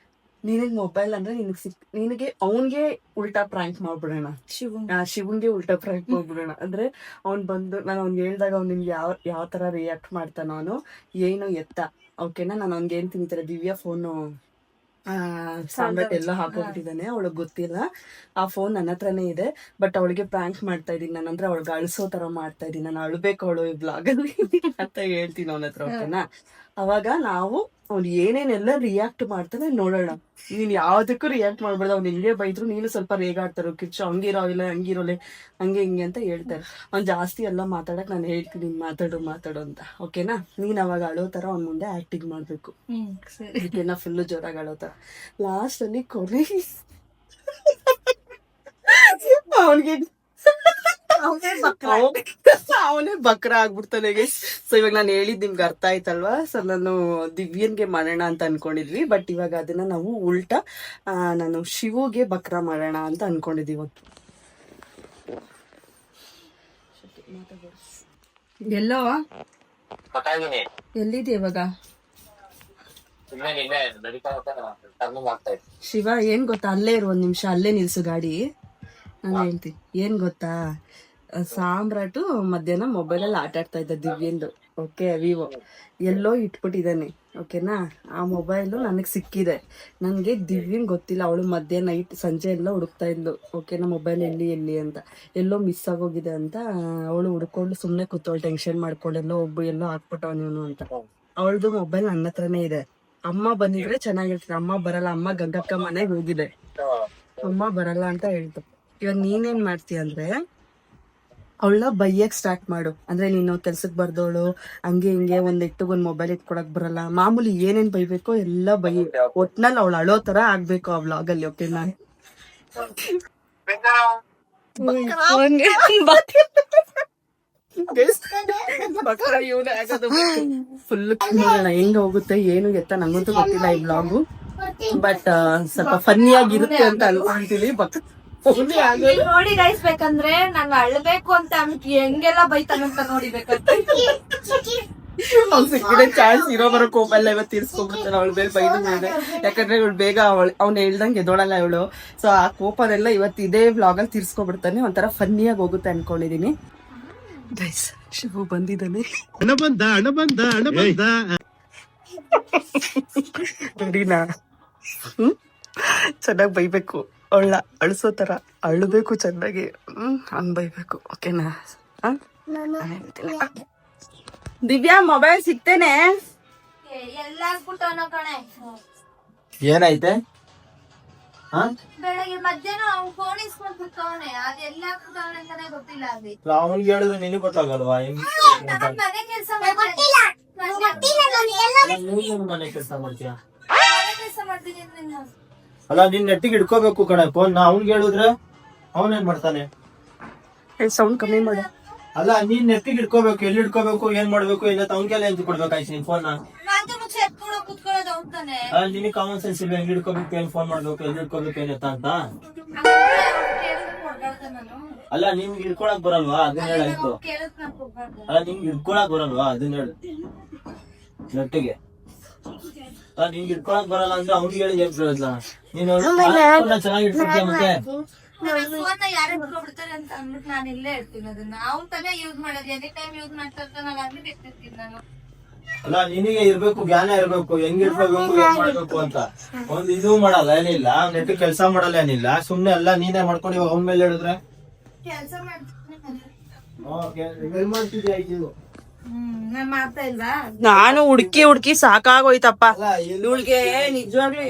ನಿನಗೆ ಮೊಬೈಲ್ ಅಂದ್ರೆ ನಿನಗೆ ಅವನ್ಗೆ ಉಲ್ಟಾ ಪ್ರಾಂಕ್ ಮಾಡ್ಬಿಡೋಣ. ಶಿವಂಗೆ ಉಲ್ಟಾ ಪ್ರಾಂಕ್ ಮಾಡ್ಬಿಡೋಣ. ಅಂದ್ರೆ ಅವ್ನ್ ಬಂದು ನಾನು ಅವ್ನಿಗೆ ಹೇಳ್ದಾಗ ಅವ್ನು ನಿಮ್ಗೆ ಯಾವ ತರ ರಿಯಾಕ್ಟ್ ಮಾಡ್ತಾನೋ, ಅವನು ಏನು ಎತ್ತ. ಓಕೆನಾ? ನಾನು ಅವ್ನಿಗೆ ಹೇಳ್ತೀನಿ ಈ ತರ ದಿವ್ಯಾ ಫೋನು ಸಾಂಬಾಟ್ ಎಲ್ಲ ಹಾಕೋಬಿಟ್ಟಿದ್ದಾನೆ, ಅವಳಿಗೆ ಗೊತ್ತಿಲ್ಲ, ಆ ಫೋನ್ ನನ್ನ ಹತ್ರನೇ ಇದೆ, ಬಟ್ ಅವಳಿಗೆ ಪ್ರಾಂಕ್ ಮಾಡ್ತಾ ಇದೀನಿ ನಾನು. ಅಂದ್ರೆ ಅವಳಿಗೆ ಅಳಿಸೋ ತರ ಮಾಡ್ತಾ ಇದೀನಿ ನಾನು, ಅಳ್ಬೇಕು ಅವಳು ಈ ಬ್ಲಾಗ್ ಅಲ್ಲಿ ಅಂತ ಹೇಳ್ತೀನಿ ಅವನ ಹತ್ರ. ಓಕೆನಾ? ಅವಾಗ ನಾವು ಅವ್ನು ಏನೇನೆಲ್ಲ ರಿಯಾಕ್ಟ್ ಮಾಡ್ತಾನೆ ನೋಡೋಣ. ನೀನ್ ಯಾವ್ದಕ್ಕೂ ರಿಯಾಕ್ಟ್ ಮಾಡ್ಬಾರ್ದು. ಅವ್ನು ಹಿಂಗೆ ಬೈದ್ರು ನೀನು ಸ್ವಲ್ಪ ರೇಗಾಡ್ತಾರೋ, ಕಿಚ್ಚು ಹಂಗಿರೋಲ್ಲ ಹಂಗಿರೋಲೆ ಹಂಗೆ ಹಿಂಗೆ ಅಂತ ಹೇಳ್ತಾರೆ. ಅವ್ನು ಜಾಸ್ತಿ ಎಲ್ಲ ಮಾತಾಡಕ್ ನಾನು ಹೇಳ್ತೀನಿ ಮಾತಾಡು ಅಂತ. ಓಕೆನಾ? ನೀನ್ ಅವಾಗ ಅಳೋ ತರ ಅವ್ನ ಮುಂದೆ ಆಕ್ಟಿಂಗ್ ಮಾಡ್ಬೇಕು. ಓಕೆನಾ? ಫುಲ್ಲು ಜೋರಾಗಿ ಅಳೋ ತರ. ಲಾಸ್ಟ್ ಅಲ್ಲಿ ಕೊನೆ ಅವನಿಗೆ ಅವನೇ ಬಕ್ರ ಆಗ್ಬಿಡ್ತಾನೆ. ಸೊ ಇವಾಗ ನಾನು ಹೇಳಿದ್ ನಿಮ್ಗೆ ಅರ್ಥ ಆಯ್ತಲ್ವಾ? ಸೊ ನಾನು ದಿವ್ಯನ್ಗೆ ಮಾಡೋಣ ಅಂತ ಅನ್ಕೊಂಡಿದ್ವಿ, ಬಟ್ ಇವಾಗ ಅದನ್ನ ನಾವು ಉಲ್ಟಾ ನಾನು ಶಿವುಗೆ ಬಕ್ರ ಮಾಡೋಣ ಅಂತ ಅನ್ಕೊಂಡಿದೀವಿ. ಎಲ್ಲೋ ಎಲ್ಲಿದೆ ಇವಾಗ? ಶಿವ ಏನ್ ಗೊತ್ತಾ, ಅಲ್ಲೇ ಇರು, ಒಂದ್ ನಿಮಿಷ ಅಲ್ಲೇ ನಿಲ್ಸು ಗಾಡಿ. ನಾನು ಹೇಳ್ತೀನಿ ಏನ್ ಗೊತ್ತಾ, ಸಾಮ್ರಾಟು ಮಧ್ಯಾಹ್ನ ಮೊಬೈಲಲ್ಲಿ ಆಟ ಆಡ್ತಾ ಇದ್ದ ದಿವ್ಯಂದು. ಓಕೆ, ವಿವೋ ಎಲ್ಲೋ ಇಟ್ಬಿಟ್ಟಿದ್ದಾನೆ. ಓಕೆನಾ, ಆ ಮೊಬೈಲು ನನಗೆ ಸಿಕ್ಕಿದೆ. ನನಗೆ ದಿವ್ಯಂಗೆ ಗೊತ್ತಿಲ್ಲ, ಅವಳು ಮಧ್ಯಾಹ್ನ ನೈಟ್ ಸಂಜೆ ಎಲ್ಲ ಹುಡುಕ್ತಾ ಇದ್ಲು. ಓಕೆನಾ, ಮೊಬೈಲ್ ಎಲ್ಲಿ ಅಂತ, ಎಲ್ಲೋ ಮಿಸ್ ಆಗೋಗಿದೆ ಅಂತ ಅವಳು ಹುಡ್ಕೊಂಡು ಸುಮ್ಮನೆ ಕೂತವಳು, ಟೆನ್ಷನ್ ಮಾಡ್ಕೊಂಡು ಎಲ್ಲೋ ಹಾಕ್ಬಿಟ್ಟವ ನೀನು ಅಂತ. ಅವಳದು ಮೊಬೈಲ್ ನನ್ನ ಹತ್ರನೇ ಇದೆ. ಅಮ್ಮ ಬಂದಿದ್ರೆ ಚೆನ್ನಾಗಿರ್ತದೆ. ಅಮ್ಮ ಬರಲ್ಲ, ಅಮ್ಮ ಗಂಗಕ್ಕ ಮನೆಗೆ ಹೋಗಿದೆ, ಅಮ್ಮ ಬರಲ್ಲ ಅಂತ ಹೇಳ್ತು. ಇವಾಗ ನೀನೇನ್ ಮಾಡ್ತೀಯ ಅಂದ್ರೆ ಅವಳನ್ನ ಬೈಯಕ್ ಸ್ಟಾರ್ಟ್ ಮಾಡು. ಅಂದ್ರೆ ನೀನು ಕೆಲ್ಸಕ್ಕೆ ಬರ್ದವಳು, ಹಂಗೆ ಹಿಂಗೆ ಒಂದ್ ಮೊಬೈಲ್ ಇಟ್ಕೊಳಕ್ ಬರಲ್ಲ, ಮಾಮೂಲಿ ಏನೇನ್ ಬೈಬೇಕೋ ಎಲ್ಲ ಬೈ. ಒಟ್ನಲ್ಲಿ ಅವಳು ಅಳೋ ತರ ಆಗ್ಬೇಕು ಆ ವ್ಲಾಗ್ ಅಲ್ಲಿ. ಓಕೆನಾ, ಫುಲ್ ಹೆಂಗ್ ಹೋಗುತ್ತೆ ಏನು ಎತ್ತ ನಂಗಂತೂ ಗೊತ್ತಿಲ್ಲ ಈ ವ್ಲಾಗು. ಬಟ್ ಸ್ವಲ್ಪ ಫನ್ನಿ ಆಗಿರುತ್ತೆ ಅಂತ ಅನ್ಕೊಂತೀನಿ. ನೋಡಿ ಗೈಸ್, ಬೇಕಂದ್ರೆ ನಾನು ಅಳ್ಬೇಕು ಅಂತ ಹೆಂಗೆಲ್ಲ ಬೈತಾನಂತ ನೋಡಿಬೇಕಂತ. ಅವ್ನು ಸಿಕ್ಕಿದೆ ಚಾನ್ಸ್ ಇರೋ ಬರೋ ಕೋಪೆಲ್ಲ ಇವತ್ತು ತೀರ್ಸ್ಕೊಂಡ್ಬಿಡ್ತಾನೆ ಅವಳು ಬೇರೆ ಬೈದು ಮೇಲೆ. ಯಾಕಂದ್ರೆ ಇವಳು ಬೇಗ ಅವ್ನು ಹೇಳ್ದಂಗೆ ಎದೋಳಲ್ಲ ಇವಳು. ಸೊ ಆ ಕೋಪನೆಲ್ಲ ಇವತ್ತು ಇದೇ ವ್ಲಾಗ್ ಅಲ್ಲಿ ತೀರ್ಸ್ಕೊಬಿಡ್ತಾನೆ. ಒಂಥರ ಫನ್ನಿಯಾಗಿ ಹೋಗುತ್ತೆ ಅನ್ಕೊಂಡಿದೀನಿ. ಗೈಸ್, ಶಿವು ಬಂದಿದ್ದಾನೆ. ನೋಡಿನಾ, ಚೆನ್ನಾಗಿ ಬೈಬೇಕು ಅವಳ, ಅಳಿಸೋ ತರ ಅಳ್ಬೇಕು ಚೆನ್ನಾಗಿ. ಹಂಗ್ ಬೈಬೇಕು. ಓಕೆನಾ, ದಿವ್ಯಾ ಮೊಬೈಲ್ ಸಿಗ್ತೇನೆ. ಎಲ್ಲ ಹಾಕ್ಬಿಟ್ಟವನ ಕಣೆ. ಏನೈತೆ? ಬೆಳಗ್ಗೆ ಮಧ್ಯಾಹ್ನ ಅವ್ನು ಫೋನ್ ಇಸ್ಕೊಂಡ್ ಬಿಟ್ಟವನೆ, ಅದ್ ಎಲ್ಲ ಹಾಕ್ಬಿಟ್ಟವನೆ ಅಂತಾನೆ ಗೊತ್ತಿಲ್ಲ. ಅದು ಅವ್ನಿಗೆ ಹೇಳಿದ್ರೆ ನಿನಗೆ ಗೊತ್ತಾಗಲ್ವಾ? ಮನೆ ಕೆಲ್ಸ ಮನೆ ಕೆಲಸ ಮಾಡ್ತೀಯ? ಕೆಲಸ ಮಾಡ್ತೀನಿ ಅಂದ್ರೆ ಅಲ್ಲ, ನಿನ್ ನೆಟ್ಟಿಗೆ ಇಟ್ಕೋಬೇಕು ಕಣೆ ಫೋನ್. ಅವ್ನಿಗೆ ಹೇಳಿದ್ರೆ ಅವನೇನ್ ಮಾಡ್ತಾನೆ? ಸೌಂಡ್ ಕಮ್ಮಿ ಮಾಡು. ಅಲ್ಲ, ನೀನ್ ನೆಟ್ಟಿಗೆ ಇಟ್ಕೋಬೇಕು, ಎಲ್ಲಿ ಇಟ್ಕೋಬೇಕು, ಏನ್ ಮಾಡ್ಬೇಕು ಇಲ್ಲ ಅವ್ನಿಗೆಲ್ಲ ಎಂತ ಕೊಡ್ಬೇಕಾಯ್ತು ನಿನ್ ಫೋನ್. ಕುತ್ಕೊಳ್ಳೋದು ಅಂತಾನೆ. ನಿನಗೆ ಕಾಮನ್ ಸೆನ್ಸ್ ಇಲ್ಲ, ಹೆಂಗ್ ಇಟ್ಕೋಬೇಕು, ಏನ್ ಫೋನ್ ಮಾಡ್ಬೇಕು, ಎಲ್ಲಿ ಇಟ್ಕೋಬೇಕು ಏನತ್ತ ಅಂತ. ಅಲ್ಲ, ನಿಮ್ಗೆ ಇಟ್ಕೊಳಕ್ ಬರಲ್ವಾ? ಅದನ್ನ ಹೇಳಾಯ್ತು. ಅಲ್ಲ, ನಿಮ್ಗೆ ಇಟ್ಕೊಳಕ್ ಬರಲ್ವಾ? ಅದನ್ನ ಹೇಳು ನೆಟ್ಟಿಗೆ. ನಿನ್ಗೆ ಇಟ್ಕೊಳಕ್ ಬರಲ್ಲ ಅಂದ್ರೆ ಅವ್ನಿಗೆ ಹೇಳಿ ಏನ್ ಪ್ರಯೋಜನ? ನೀನು ಚೆನ್ನಾಗಿ ಇಟ್ಕೊಳ್ತೀಯ ಮತ್ತೆ. ಫೋನ್ ಯಾರು ಇಟ್ಕೊಂಡ್ಬಿಡ್ತಾರೆ ಅಂತ ಅಂದ್ಬಿಟ್ಟು ನಾನು ಇಲ್ಲೇ ಇರ್ತೀನಿ. ಅದನ್ನ ಅವ್ನ್ ತಾನೇ ಯೂಸ್ ಮಾಡೋದು, ಎನಿ ಟೈಮ್ ಯೂಸ್ ಮಾಡ್ತಾ ಇರ್ತಾನೆ. ಅಲ್ಲಿ ಇರ್ತಿರ್ತೀನಿ ನಾನು. ಅಲ್ಲ, ನಿನಗೆ ಇರ್ಬೇಕು, ಜ್ಞಾನ ಇರ್ಬೇಕು, ಹೆಂಗ್ ಇಟ್ಕೋಬೇಕು, ಏನ್ ಮಾಡ್ಬೇಕು ಅಂತ. ಒಂದ್ ಇದು ಮಾಡಲ್ಲ, ಏನಿಲ್ಲ, ನೆಟ್ಟು ಕೆಲಸ ಮಾಡಲ್ಲ, ಏನಿಲ್ಲ, ಸುಮ್ನೆ ಎಲ್ಲ ನೀನೇ ಮಾಡ್ಕೊಂಡು ಇವಾಗ ಅವ್ನ ಮೇಲೆ ಹೇಳಿದ್ರೆ ಕೆಲ್ಸ ಮಾಡ್ತೀನಿ. ಮಾಡ್ತಿದ್ಯಾ ಇದು? ನಾನ್ ಮಾಡ್ತಾ ಇಲ್ವಾ? ನಾನು ಹುಡ್ಕಿ ಸಾಕಾಗೋಯ್ತಪ್ಪ. ಅಲ್ಲ, ಇವಳಿಗೆ ನಿಜವಾಗ್ಲೂ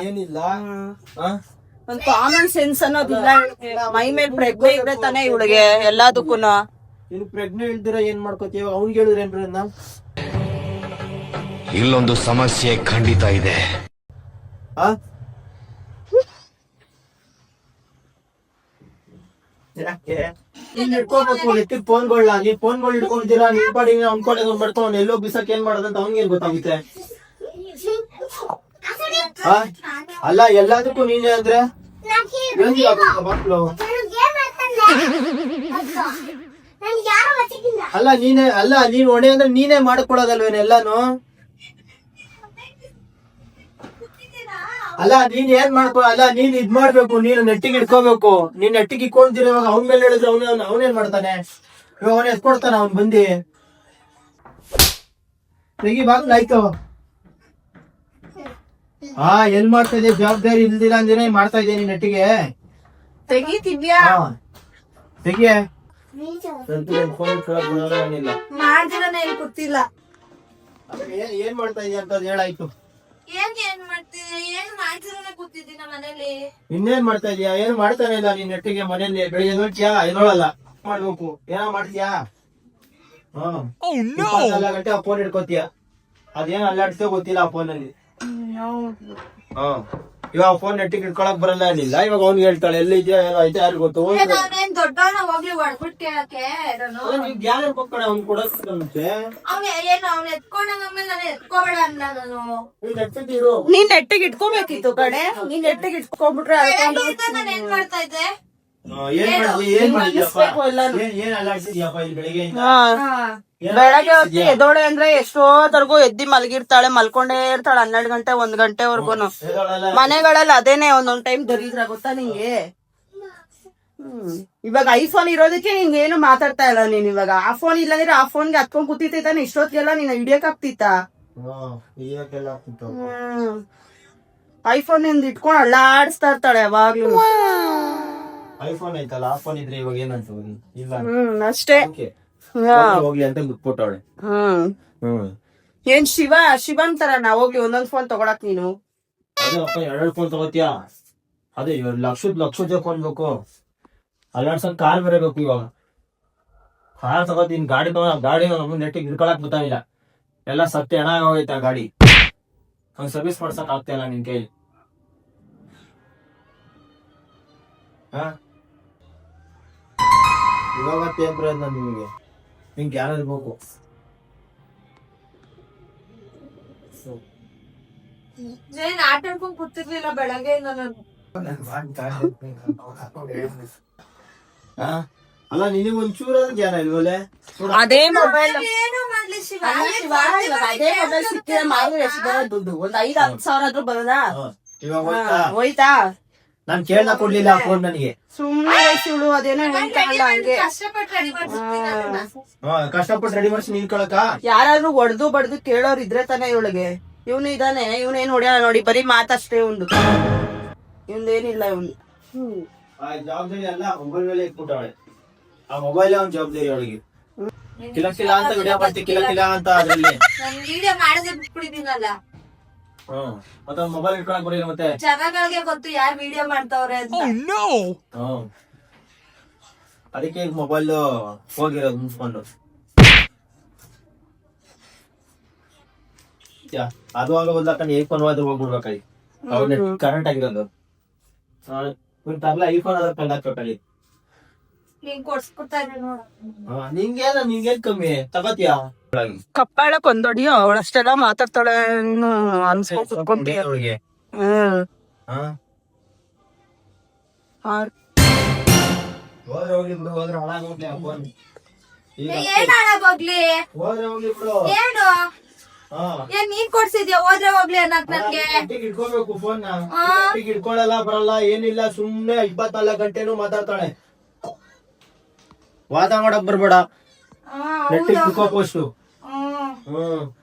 ಏನಿಲ್ಲ. ಒಂದ್ ಕಾಮನ್ ಸೆನ್ಸ್ ಅನ್ನೋದಿಲ್ಲ. ಮೈ ಮೇಲೆ ಪ್ರಜ್ಞೆ ಇದ್ರೆ ತಾನೆ ಇವಳಿಗೆ ಎಲ್ಲದಕ್ಕೂ. ನೀನು ಪ್ರಜ್ಞೆ ಇಲ್ದಿರ ಏನ್ ಮಾಡ್ಕೋತೀವ? ಅವ್ನಿಗೆ ಹೇಳಿದ್ರೆ ಏನ್ ಪ್ರಯೋಜನ? ಇಲ್ಲೊಂದು ಸಮಸ್ಯೆ ಖಂಡಿತ ಇದೆ. ಯಾಕೆ ನೀನ್ ಇಟ್ಕೋಬೇಕು ನೆಟ್ಟಿಗೆ ಫೋನ್ಗಳನ್ನ? ನೀನ್ ಫೋನ್ಗಳು ಇಟ್ಕೊಂಡಿದ್ದೀರಾ, ನಿನ್ ಪಾಡಿ ಅನ್ಕೊಂಡೆ ಮಾಡ್ಕೊಂಡು ಎಲ್ಲೋ ಬಿಸಕ್ ಏನ್ ಮಾಡೋದಂತ ಅವ್ನಿಗೇನ್ ಗೊತ್ತಾಗುತ್ತೆ? ಅಲ್ಲ, ಎಲ್ಲದಕ್ಕೂ ನೀನೇ ಅಂದ್ರೆ ಮಕ್ಳು. ಅಲ್ಲ, ನೀನ್ ಹೊಣೆ ಅಂದ್ರೆ ನೀನೇ ಮಾಡ್ಕೊಡೋದಲ್ವೇನ ಎಲ್ಲಾನು? ಅಲ್ಲ, ನೀನ್ ಏನ್ ಮಾಡ್ಕೊ? ಅಲ್ಲ, ನೀನ್ ಇದ್ ಮಾಡ್ಬೇಕು, ನೀನು ನೆಟ್ಟಿಗೆ ಇಟ್ಕೋಬೇಕು. ನೀನ್ ನೆಟ್ಟಿಗೆ ಇಟ್ಕೊಂಡಿರ ಇವಾಗ ಅವ್ನ ಮೇಲೆ ಹೇಳಿದ್ರೆ ಅವನೇನ್ ಮಾಡ್ತಾನೆ? ಇವಾಗ ಅವನ್ ಎತ್ಕೊಡ್ತಾನ ಅವ್ನ್ ಬಂದಿ ತೆಗಿ ಬಾಗ್ಲಾಯ್ತು. ಎಲ್ ಮಾಡ್ತಾ ಇದ್ದೆ? ಜವಾಬ್ದಾರಿ ಇಲ್ದಿಲ್ಲ ಅಂದ್ರೆ ಮಾಡ್ತಾ ಇದ್ದೇನೆ ನೆಟ್ಟಿಗೆ. ತೆಗಿತಿದ್ಯಾ? ತೆಗಿಯ ಫೋನ್ ಏನಿಲ್ಲ ಮಾಡ್ದಿರನೇ ಇಲ್ಲಿ ಗೊತ್ತಿಲ್ಲ. ಏನ್ ಮಾಡ್ತಾ ಇದೀಯ ಅಂತ ಹೇಳಾಯ್ತು. ಏನ್ ಮಾಡ್ತೀನಿ? ಏನ್ ಮಾಡ್ತಿರೋದೇ ಕೂತಿದ್ದೀನಿ ಮನೇಲಿ. ಇನ್ನೇನ್ ಮಾಡ್ತಾ ಇದೀಯಾ? ಏನ್ ಮಾಡ್ತಾನೆ ಇಲ್ಲ ನೀನ್ ನೆಟ್ಟಿಗೆ ಮನೇಲಿ. ಬೆಳಿಗ್ಗೆ ನೋಡ್ತೀಯಾ? ಎದೋಳಲ್ಲ, ಮಾಡ್ಬೇಕು. ಏನೋ ಮಾಡ್ತೀಯಾ? 24 ಗಂಟೆ ಆ ಫೋನ್ ಇಟ್ಕೋತೀಯ. ಅದೇನ್ ಅಲ್ಲಾಡ್ತೀಯೋ ಗೊತ್ತಿಲ್ಲ ಆ ಫೋನ್ ಅಲ್ಲಿ. ಇವಾಗ ಫೋನ್ ನೆಟ್ಟಿಗೆ ಇಟ್ಕೊಳಕ್ ಬರಲ್ಲ, ಏನಿಲ್ಲ. ಇವಾಗ ಅವ್ನಿಗೆ ಹೇಳ್ತಾಳೆ ಎಲ್ಲಿ ಇದೆಯಾ, ಏನೋ ಐತೆ, ಯಾರು ಗೊತ್ತು. ನಾನೇನ್ ದೊಡ್ಡವನ ಹೋಗ್ಲಿ ಹೊಡ್ಬಿಟ್ಟು ಕೇಳಕ್ಕೆ? ಜ್ಞಾನ ಇರ್ಬೇಕು ಅವ್ನ್ ಕೊಡೋದಂತೆ. ಅವ್ನ ಎತ್ಕೊಂಡಾಗಮೇಲೆ ನಾನು ಎತ್ಕೋಬೇಡ ಅಲ್ಲ. ನಾನು ನೀನ್ ನೆಟ್ಟಿಗೆ ಇಟ್ಕೋಬೇಕಿತ್ತು ಕಡೆ. ನೀನ್ ನೆಟ್ಟಿಗೆ ಇಟ್ಕೊಂಡ್ಬಿಟ್ರೆ ನಾನು ಏನ್ ಮಾಡ್ತಾ ಇದ್ದೆ? ಬೆಳಗ್ಗೆ ಹೊತ್ತು ಎದೋಳೆ ಅಂದ್ರೆ ಎಷ್ಟೋವರೆಗೂ ಎದ್ದಿ ಮಲಗಿರ್ತಾಳೆ, ಮಲ್ಕೊಂಡೇ ಇರ್ತಾಳೆ 12 ಗಂಟೆ 1 ಗಂಟೆವರೆಗೂ. ಮನೆಗಳಲ್ಲಿ ಅದೇನೆ ಒಂದೊಂದ್ ಟೈಮ್ ದರಿದ್ರ ಗೊತ್ತಾ ನಿಂಗೆ? ಇವಾಗ ಐಫೋನ್ ಇರೋದಕ್ಕೆ ನಿಂಗೆ ಏನು ಮಾತಾಡ್ತಾ ಇಲ್ಲ ನೀನ್ ಇವಾಗ. ಆ ಫೋನ್ ಇಲ್ಲಂದ್ರೆ ಆ ಫೋನ್ಗೆ ಹತ್ಕೊಂಡ್ ಕೂತಿತ್ತಾನೆ ಇಷ್ಟೊತ್ತಿಗೆಲ್ಲ ನೀನ್ ಹಿಡಿಯಕ್ ಆಗ್ತಿತ್ತಾ? ಐಫೋನ್ ಇಂದ ಇಟ್ಕೊಂಡ್ ಅಳ್ಳಾಡಿಸ್ತಾ ಇರ್ತಾಳೆ ಯಾವಾಗ್ಲೂ. ಐಫೋನ್ ಐತಲ್ಲ, ಆ ಫೋನ್ ಇದ್ರೆ ಇವಾಗ ಏನಂತ ಇಲ್ಲ. ಅಷ್ಟೇ. ಹೋಗ್ಲಿ ಅಂತ ಬಿಟ್ಬಿಟ್ಟವಳೆ. ಏನ್ ಶಿವನ್ ತರ ನಾ ಹೋಗ್ಲಿ ಒಂದೊಂದ್ ಫೋನ್ ತಗೊಳಕ್ ನೀನು? ಅದೇ ಅಪ್ಪ 2 ಫೋನ್ ತಗೋತಿಯಾ? ಅದೇ ಲಕ್ಷ ಫೋನ್ ಬೇಕು. ಅಲ್ಲಾಡ್ಸಂಗ್ ಕಾರ್ ಬೇರೆ ಬೇಕು. ಇವಾಗ ಕಾರ್ ತಗೋತೀನಿ, ಗಾಡಿ ನೆಟ್ಟಿಗೆ ಇಟ್ಕೊಳಕ್ ಗೊತ್ತಾಗಿಲ್ಲ, ಎಲ್ಲ ಸತ್ಯ ಹೆಣ ಹೋಗೈತೆ ಆ ಗಾಡಿ. ಹಂಗ ಸರ್ವಿಸ್ ಮಾಡ್ಸಕ್ ಆಗ್ತಾ ಇಲ್ಲ ನಿನ್ ಕೈಲಿ. ಇವಾಗ ಏನ್ ಪ್ರಯತ್ನ ನಿಮಗೆ? ನಿಂಗೆ ಯಾರು ಬೇಕು? ಏನ್ ಆಟ ಆಡ್ಕೊಂಡ್ ಕೂತಿರ್ಲಿಲ್ಲ ಬೆಳಗ್ಗೆಯಿಂದ ನಾನು. ಅಲ್ಲ ನಿನಗೆ ಒಂಚೂರ ಜ್ಞಾನ ಇಲ್ವಲೆ? ಅದೇ ಮೊಬೈಲ್ ಏನು ಮಾಡ್ಲಿ ಶಿವ? ಅದೇ ಮೊಬೈಲ್ ಸಿಕ್ಕಿದ್ರೆ ಮಾಡಿದ್ರೆ ಎಷ್ಟು ಬರೋದು ದುಡ್ಡು? ಒಂದ್ 5-10 ಸಾವಿರ ಆದ್ರೂ ಬರೋದಾ? ಇವಾಗ ಹೋಯ್ತಾ? ನಾನ್ ಕೇಳ್ದ ಕೊಡ್ಲಿಲ್ಲ ಆ ಫೋನ್ ನನಗೆ. ಸುಮ್ನೆ ಸುಳು ಅದೇನೋ ಹೇಳ್ತಾರಲ್ಲ ಹಂಗೆ. ಕಷ್ಟಪಟ್ಟು ರೆಡಿ ಮಾಡ್ತೀನಿ ಅದನ್ನ. ಕಷ್ಟಪಟ್ಟು ರೆಡಿ ಮಾಡಿಸಿ ನಿಂತ್ಕೊಳಕ. ಯಾರಾದ್ರೂ ಹೊಡ್ದು ಬಡ್ದು ಕೇಳೋರ್ ಇದ್ರೆ ತಾನೇ ಇವಳಿಗೆ. ಇವನು ಇದಾನೆ, ಇವನೇನ್ ಹೊಡ್ಯಾಳ ನೋಡಿ, ಬರೀ ಮಾತಷ್ಟೇ ಒಂದು. ಇವಂದೇನಿಲ್ಲ ಇವನು. ಆ ಜವಾಬ್ದಾರಿ ಎಲ್ಲ ಮೊಬೈಲ್ ಮೇಲೆ ಇಟ್ಬಿಟ್ಟವಳೆ. ಆ ಮೊಬೈಲ್ ಅವ್ನ ಜವಾಬ್ದಾರಿ ಅವಳಿಗೆ. ಕಿಲ ಅಂತ ವಿಡಿಯೋ ಮಾಡ್ತಿ, ಕಿಲ ಅಂತ ಅದ್ರಲ್ಲಿ. ನನ್ ವಿಡಿಯೋ ಮಾಡದೆ ಬಿಟ್ಬಿಟ್ಟಿದ್ದೀನಲ್ಲ. ಮತ್ತೆ ಮೊಬೈಲ್ ಇಟ್ಕೊಳಕ್ ಬರೀಲ್ಲ ಮತ್ತೆ. ಜನಗಳಿಗೆ ಗೊತ್ತು ಯಾರು ವಿಡಿಯೋ ಮಾಡ್ತಾವ್ರೆ ಅಂತ. ಅದಕ್ಕೆ ಈಗ ಮೊಬೈಲ್ ಹೋಗಿರೋದು ಮುನ್ಸ್ಕೊಂಡು. ಅದು ಆಗ ಬಂದಾಕ ಐಫೋನ್ ಹೋದ್ರೆ ಹೋಗ್ಬಿಡ್ಬೇಕಾಗಿ. ಅವ್ರ ಕರೆಂಟ್ ಆಗಿರೋದು ತರ್ಲ ಐಫೋನ್ ಆದ್ರೆ ಕಂಡಾಕ್ಬೇಕಾಗಿ. ನೀನ್ ಕೊಡ್ಸ್ಕೊತಾ ಇದ್ರೆ ನೋಡು. ನಿಂಗೇನ್ ಕಮ್ಮಿ ತಗೋತಿಯಾ? ಕಪ್ಪಾಳಕ್ ಒಂದೊಡಿಯೋ ಅವಳಷ್ಟೆಲ್ಲ ಮಾತಾಡ್ತಾಳೆ ಅನ್ಸ್ಕೊಂಡ್ ಅವಳಿಗೆ ಹೋದ್ರೆ ಹೋಗ್ಲಿ ಬಿಡು, ಹೋದ್ರೆ ಹಾಳಾಗೋಗ್ಲಿ ಆ ಫೋನ್. ಏನ್ ಹಾಳಾಗೋಗ್ಲಿ? ಹೋದ್ರೆ ಹೋಗ್ಲಿ ಬಿಡು. ಏನು ಏನ್ ನೀನ್ ಕೊಡ್ಸಿದ್ಯಾ ಹೋದ್ರೆ ಹೋಗ್ಲಿ ಅನ್ನಕ್ ನನ್ಗೆ? ಇಟ್ಕೋಬೇಕು ಫೋನ್. ಇಟ್ಕೊಳಲ್ಲ ಬರಲ್ಲ ಏನಿಲ್ಲ, ಸುಮ್ನೆ 24 ಗಂಟೆನೂ ಮಾತಾಡ್ತಾಳೆ. ವಾದ ಮಾಡಕ್ ಬರ್ಬೇಡ. ನೆಟ್ಟಿಗೆ ಇಟ್ಕೋ ಪೋಸ್ಟು.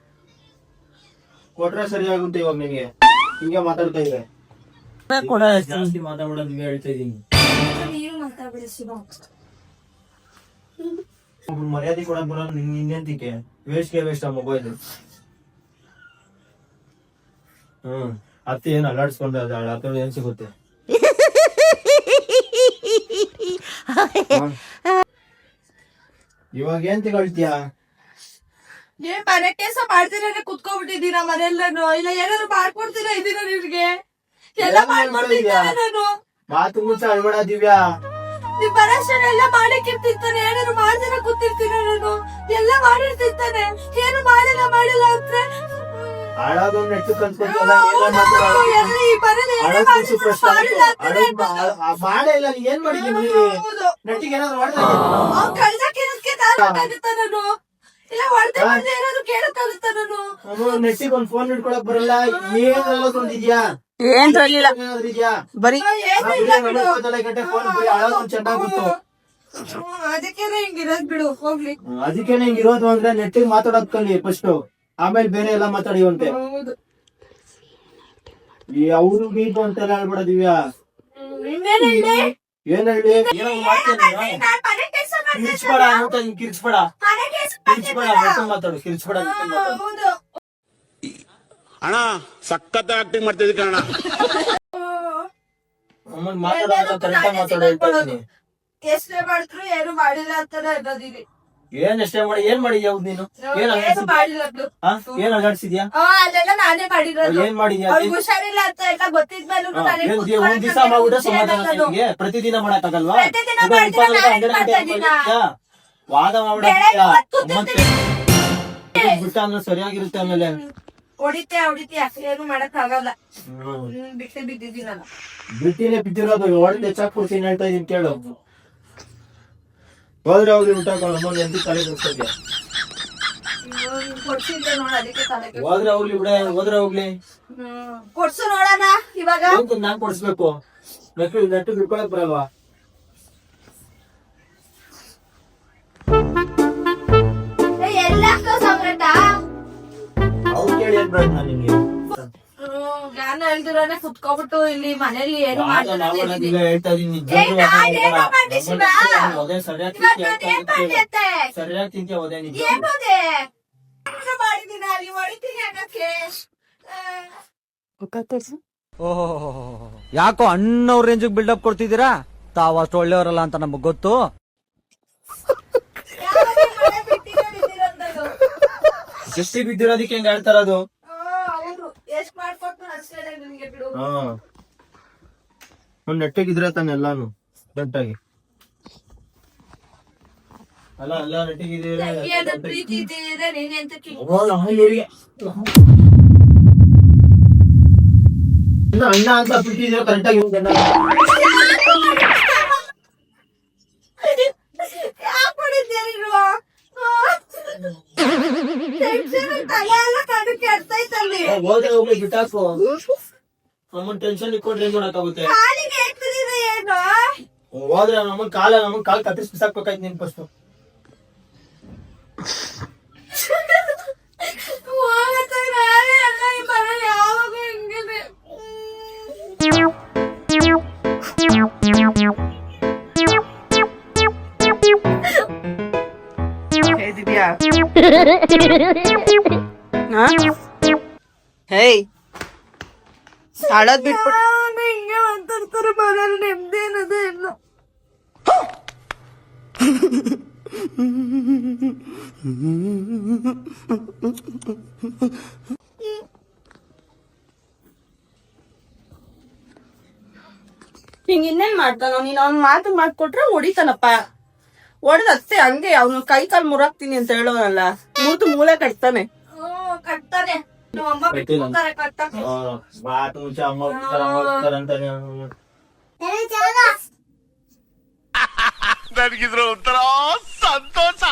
ಕೊಟ್ರೆ ಸರಿ ಆಗುತ್ತೆ. ಇವಾಗ ನಿಂಗೆ ಹಿಂಗೆ ಮಾತಾಡ್ತಾ ಇದೆ. ಜಾಸ್ತಿ ಮಾತಾಡೋದು ನಿಮ್ಗೆ ಹೇಳ್ತಾ ಇದೀನಿ. ನೀನು ಮಾತಾಡ್ಬಿಡಿ ಶಿವ. ಮರ್ಯಾದೆ ಕೊಡಕ್ ಬರೋದು ಇನ್ನೆಂತಿಕೆ? ವೇಸ್ಟ್ ಆ ಮೊಬೈಲ್. ಅತ್ತೆ ಏನ್ ಅಲ್ಲಾಡ್ಸ್ಕೊಂಡ ಅತ್ತ ಏನ್ ಸಿಗುತ್ತೆ? ಇವಾಗ ಏನ್ ತಗೊಳ್ತೀಯಾ? ಏನ್ ಮನೆ ಕೆಲಸ ಮಾಡ್ತೀರ ಕುತ್ಕೊಂಡ್ಬಿಟ್ಟಿದ್ದೀರಾ ಮನೆಯಲ್ಲೂ? ಇಲ್ಲ ಏನಾದ್ರು ಮಾಡ್ಕೊಡ್ತೀರಾ ಇದೀರ ನಿಮ್ಗೆ? ಎಲ್ಲ ಮಾಡ್ಕೊಡ್ತಿದ್ದೆ ನಾನು. ಮಾತು ಮುಚ್ಚ ಅಳ್ಬೇಡ ದಿವ್ಯಾ. ನೀವ್ ಬರೋಷ್ಟೆಲ್ಲ ಮಾಡಿಕ್ಕಿರ್ತಿರ್ತಾನೆ, ಏನಾದ್ರು ಮಾಡ್ದಿರ ಕೂತಿರ್ತೀರ ನಾನು. ಎಲ್ಲ ಮಾಡಿರ್ತಿರ್ತಾನೆ, ಏನು ಮಾಡಿಲ್ಲ ಅಂದ್ರೆ ಹಾಳಾದವ್ ನೆಟ್ಟು ಕಲ್ತ್ಕೊಂಡ್ ಮಾಡೇ ಇಲ್ಲ. ನೀ ಏನ್ ಮಾಡಿದೀನಿ? ನೆಟ್ಟಿಗೆ ಏನಾದ್ರು ಮಾಡಿದ? ನಾನು ಇಲ್ಲ ಹೊಡೆದ ಏನಾದ್ರು ಕೇಳಕ್ಕಾಗುತ್ತ ನಾನು? ನೆಟ್ಟಿಗೆ ಒಂದ್ ಫೋನ್ ಇಟ್ಕೊಳಕ್ ಬರಲ್ಲ. ಏನೆಲ್ಲ ತಂದಿದ್ಯಾ? ಏನ್ ತರಲಿಲ್ಲ, ಬರೀ ಗಂಟೆ ಫೋನ್ ಚೆನ್ನಾಗಿತ್ತು. ಅದಕ್ಕೇನೆ ಹಿಂಗಿರೋದ್ ಬಿಡು ಹೋಗ್ಲಿ. ಅದಕ್ಕೇನೆ ಹಿಂಗಿರೋದು ಅಂದ್ರೆ ನೆಟ್ಟಿಗೆ ಮಾತಾಡೋದ್ ಕಲಿ ಫಸ್ಟ್, ಆಮೇಲೆ ಬೇರೆ ಎಲ್ಲ ಮಾತಾಡಿವಂತೆ. ಅವ್ರು ಗೀತು ಅಂತೆಲ್ಲ ಹೇಳ್ಬೇಡ ದಿವ್ಯಾ. ಏನ್ ಹೇಳಿ ಕಿರ್ಚ್ಬೇಡ ಅಂತ. ಕಿರ್ಚ್ಬೇಡ ಮಾತಾಡು. ಕಿರ್ಚ್ಬೇಡ ಅಣ್ಣ ಸಖತ್ ಆಕ್ಟಿಂಗ್ ಮಾಡ್ತಿದ್ದೆ ಕಣ. ಮಾತಾಡೋ ಕರೆಕ್ಟಾಗಿ ಮಾತಾಡೋ ಹೇಳ್ತಾ ಇದ್ದೀನಿ. ಎಷ್ಟೇ ಮಾಡಿದ್ರು ಏನು ಮಾಡಿಲ್ಲ ಅಂತಾನೆ ಅನ್ನೋದಿದೆ. ಏನ್ ಎಷ್ಟೇ ಮಾಡಿ ಏನ್ ಮಾಡಿದ್ಯಾ ನೀನು? ಏನ್ ಏನ್ ಅಲ್ಲಾಡ್ಸಿದ್ಯಾ? ಅದೆಲ್ಲ ನಾನೇ ಮಾಡಿರೋದು. ಏನ್ ಮಾಡಿದ್ಯಾ? ಅವ್ರಿಗೆ ಹುಷಾರಿಲ್ಲ ಅಂತ ಎಲ್ಲ ಗೊತ್ತಿದ್ಮೇಲೂ ಒಂದ್ ದಿವಸ ಮಾಡ್ಬಿಟ್ರೆ ಸಮಾಧಾನ ನಿಮ್ಗೆ? ಪ್ರತಿದಿನ ಮಾಡಕ್ಕಾಗಲ್ವಾ? ವಾದ ಮಾಡ್ಬಿಡ ಬಿಟ್ಟ ಅಂದ್ರೆ ಸರಿಯಾಗಿರುತ್ತೆ. ಆಮೇಲೆ ಹೊಡಿತ್ಯಾ ಏನು ಮಾಡಕ್ ಆಗಲ್ಲ. ಬಿಟ್ಟೆ ಬಿದ್ದಿದ್ದೀನಲ್ಲ. ಬಿಟ್ಟಿನೇ ಬಿದ್ದಿರೋದು. ಹೊಡೆದು ಹೆಚ್ಚಾಕ್ಬಿಡ್ತೀನಿ ಹೇಳ್ತಾ ಇದೀನಿ ಕೇಳು. ಹೋದ್ರೆ ಹೋಗ್ಲಿ ಊಟ ಎಂತ ತಲೆ ಕೆಡ್ಸ್ಕೊತ್ಯಾ? ಕೊಡ್ಸಿದ್ದೆ ನೋಡ ಅದಕ್ಕೆ ತಲೆ ಕೆಡ್ಸ್ಕೊಂಡೆ. ಹೋದ್ರೆ ಹೋಗ್ಲಿ ಬಿಡ. ಹೋದ್ರೆ ಹೋಗ್ಲಿ ಕೊಡ್ಸು ನೋಡೋಣ ಇವಾಗ. ನಾನ್ ಕೊಡ್ಸ್ಬೇಕು. ನೆಟ್ಟು ಇಟ್ಕೊಳಕ್ ಬರಲ್ವಾ? ಬರೋದು ನಾನು ನಿಮ್ಗೆ ನಾನು ಹೇಳ್ತಿರೋನೆ ಕುತ್ಕೊಬಿಟ್ಟು ಇಲ್ಲಿ ಮನೇಲಿ ಏನು ಮಾಡ್ತಾರೆ ಹೇಳ್ತಾ ಇದೀನಿ ಸರಿಯಾಗಿ ತಿಂತೀಯ ಓದೇ ನಿಜ ಮಾಡಿದೀನಿ ಅಲ್ಲಿ ಹೊಡಿತೀನಿ ಅನ್ನಕ್ಕೆ ಓಹೋ ಯಾಕೋ ಅಣ್ಣವ್ರ ರೇಂಜಿಗೆ ಬಿಲ್ಡಪ್ ಕೊಡ್ತಿದ್ದೀರಾ? ತಾವ್ ಅಷ್ಟು ಒಳ್ಳೆಯವರಲ್ಲ ಅಂತ ನಮಗ್ ಗೊತ್ತು. ಜಸ್ತಿ ಬಿದ್ದಿರೋದಕ್ಕೆ ಹೆಂಗ್ ಹೇಳ್ತಾರದು? ಹೌದು ಎಷ್ಟ್ ಮಾಡ್ಕೊಟ್ಟು ಅಷ್ಟೇ ನಿಮ್ಗೆ ಬಿಡು. ಒಂದ್ ನೆಟ್ಟಿಗಿದ್ರೆ ತಾನೆಲ್ಲಾನು ಗಂಟಾಗಿ ಅಲ್ಲ ಅಲ್ಲ ನೆಟ್ಟಿಗಿದ್ರೆ ತಂಗಿಯದ ಪ್ರೀತಿ ಇದ್ರೆ ನೀನ್ ಎಂತ ಅಣ್ಣ ಅಂತ ಬಿಟ್ಟಿದ್ರೆ ಕರೆಕ್ಟಾಗಿ ಹೋದ್ರೆ ಹೋಗ್ಲಿ ಬಿಟ್ಟಾಕು. ನಮ್ಮನ್ ಟೆನ್ಷನ್ ಇಟ್ಕೊಂಡ್ರೆ ಏನ್ ಮಾಡಕ್ಕಾಗುತ್ತೆ? ಹೋದ್ರೆ ನಮ್ಮನ್ ಕಾಲ್ ಕತ್ತರಿಸಿ ಬಿಸಾಕ್ಬೇಕಾಯ್ತು ನೀನ್ ಫಸ್ಟ್. ದಿವ್ಯಾ ಹೇಯ್ ಅಳೋದ್ ಬಿಟ್ಬಿಟ್ಟು ಹಿಂಗೆ ಮಾತಾಡ್ತಾರೆ ಮನೇಲಿ ನೆಮ್ಮದಿ ಅನ್ನೋದೇ ಇಲ್ಲ. ಹಿಂಗ್ ಇನ್ನೇನ್ ಮಾಡ್ತಾನ ನೀನ್ ಅವ್ನ್ ಮಾತು ಮಾಡ್ಕೊಟ್ರೆ ಹೊಡಿತಾನಪ್ಪ. ಹೊಡೆದ ಅಷ್ಟೇ ಹಂಗೆ ಅವ್ನು ಕೈ ಕಾಲ್ ಮುರಾಕ್ತೀನಿ ಅಂತ ಹೇಳೋನಲ್ಲ, ಮೂತು ಮೂಳೆ ಕಟ್ತಾನೆ. ಕಟ್ತಾನೆ ನಮ್ಮಮ್ಮ ಬಿಟ್ಕೊತಾರೆ ಕಟ್ಟಕ್ಕೆ. ಮಾತು ಮುಂಚೆ ಅಮ್ಮ ಹೋಗ್ತಾರ ಅಂತಾನೆ. ನನಗಿದ್ರ ಒಂಥರ ಸಂತೋಷ.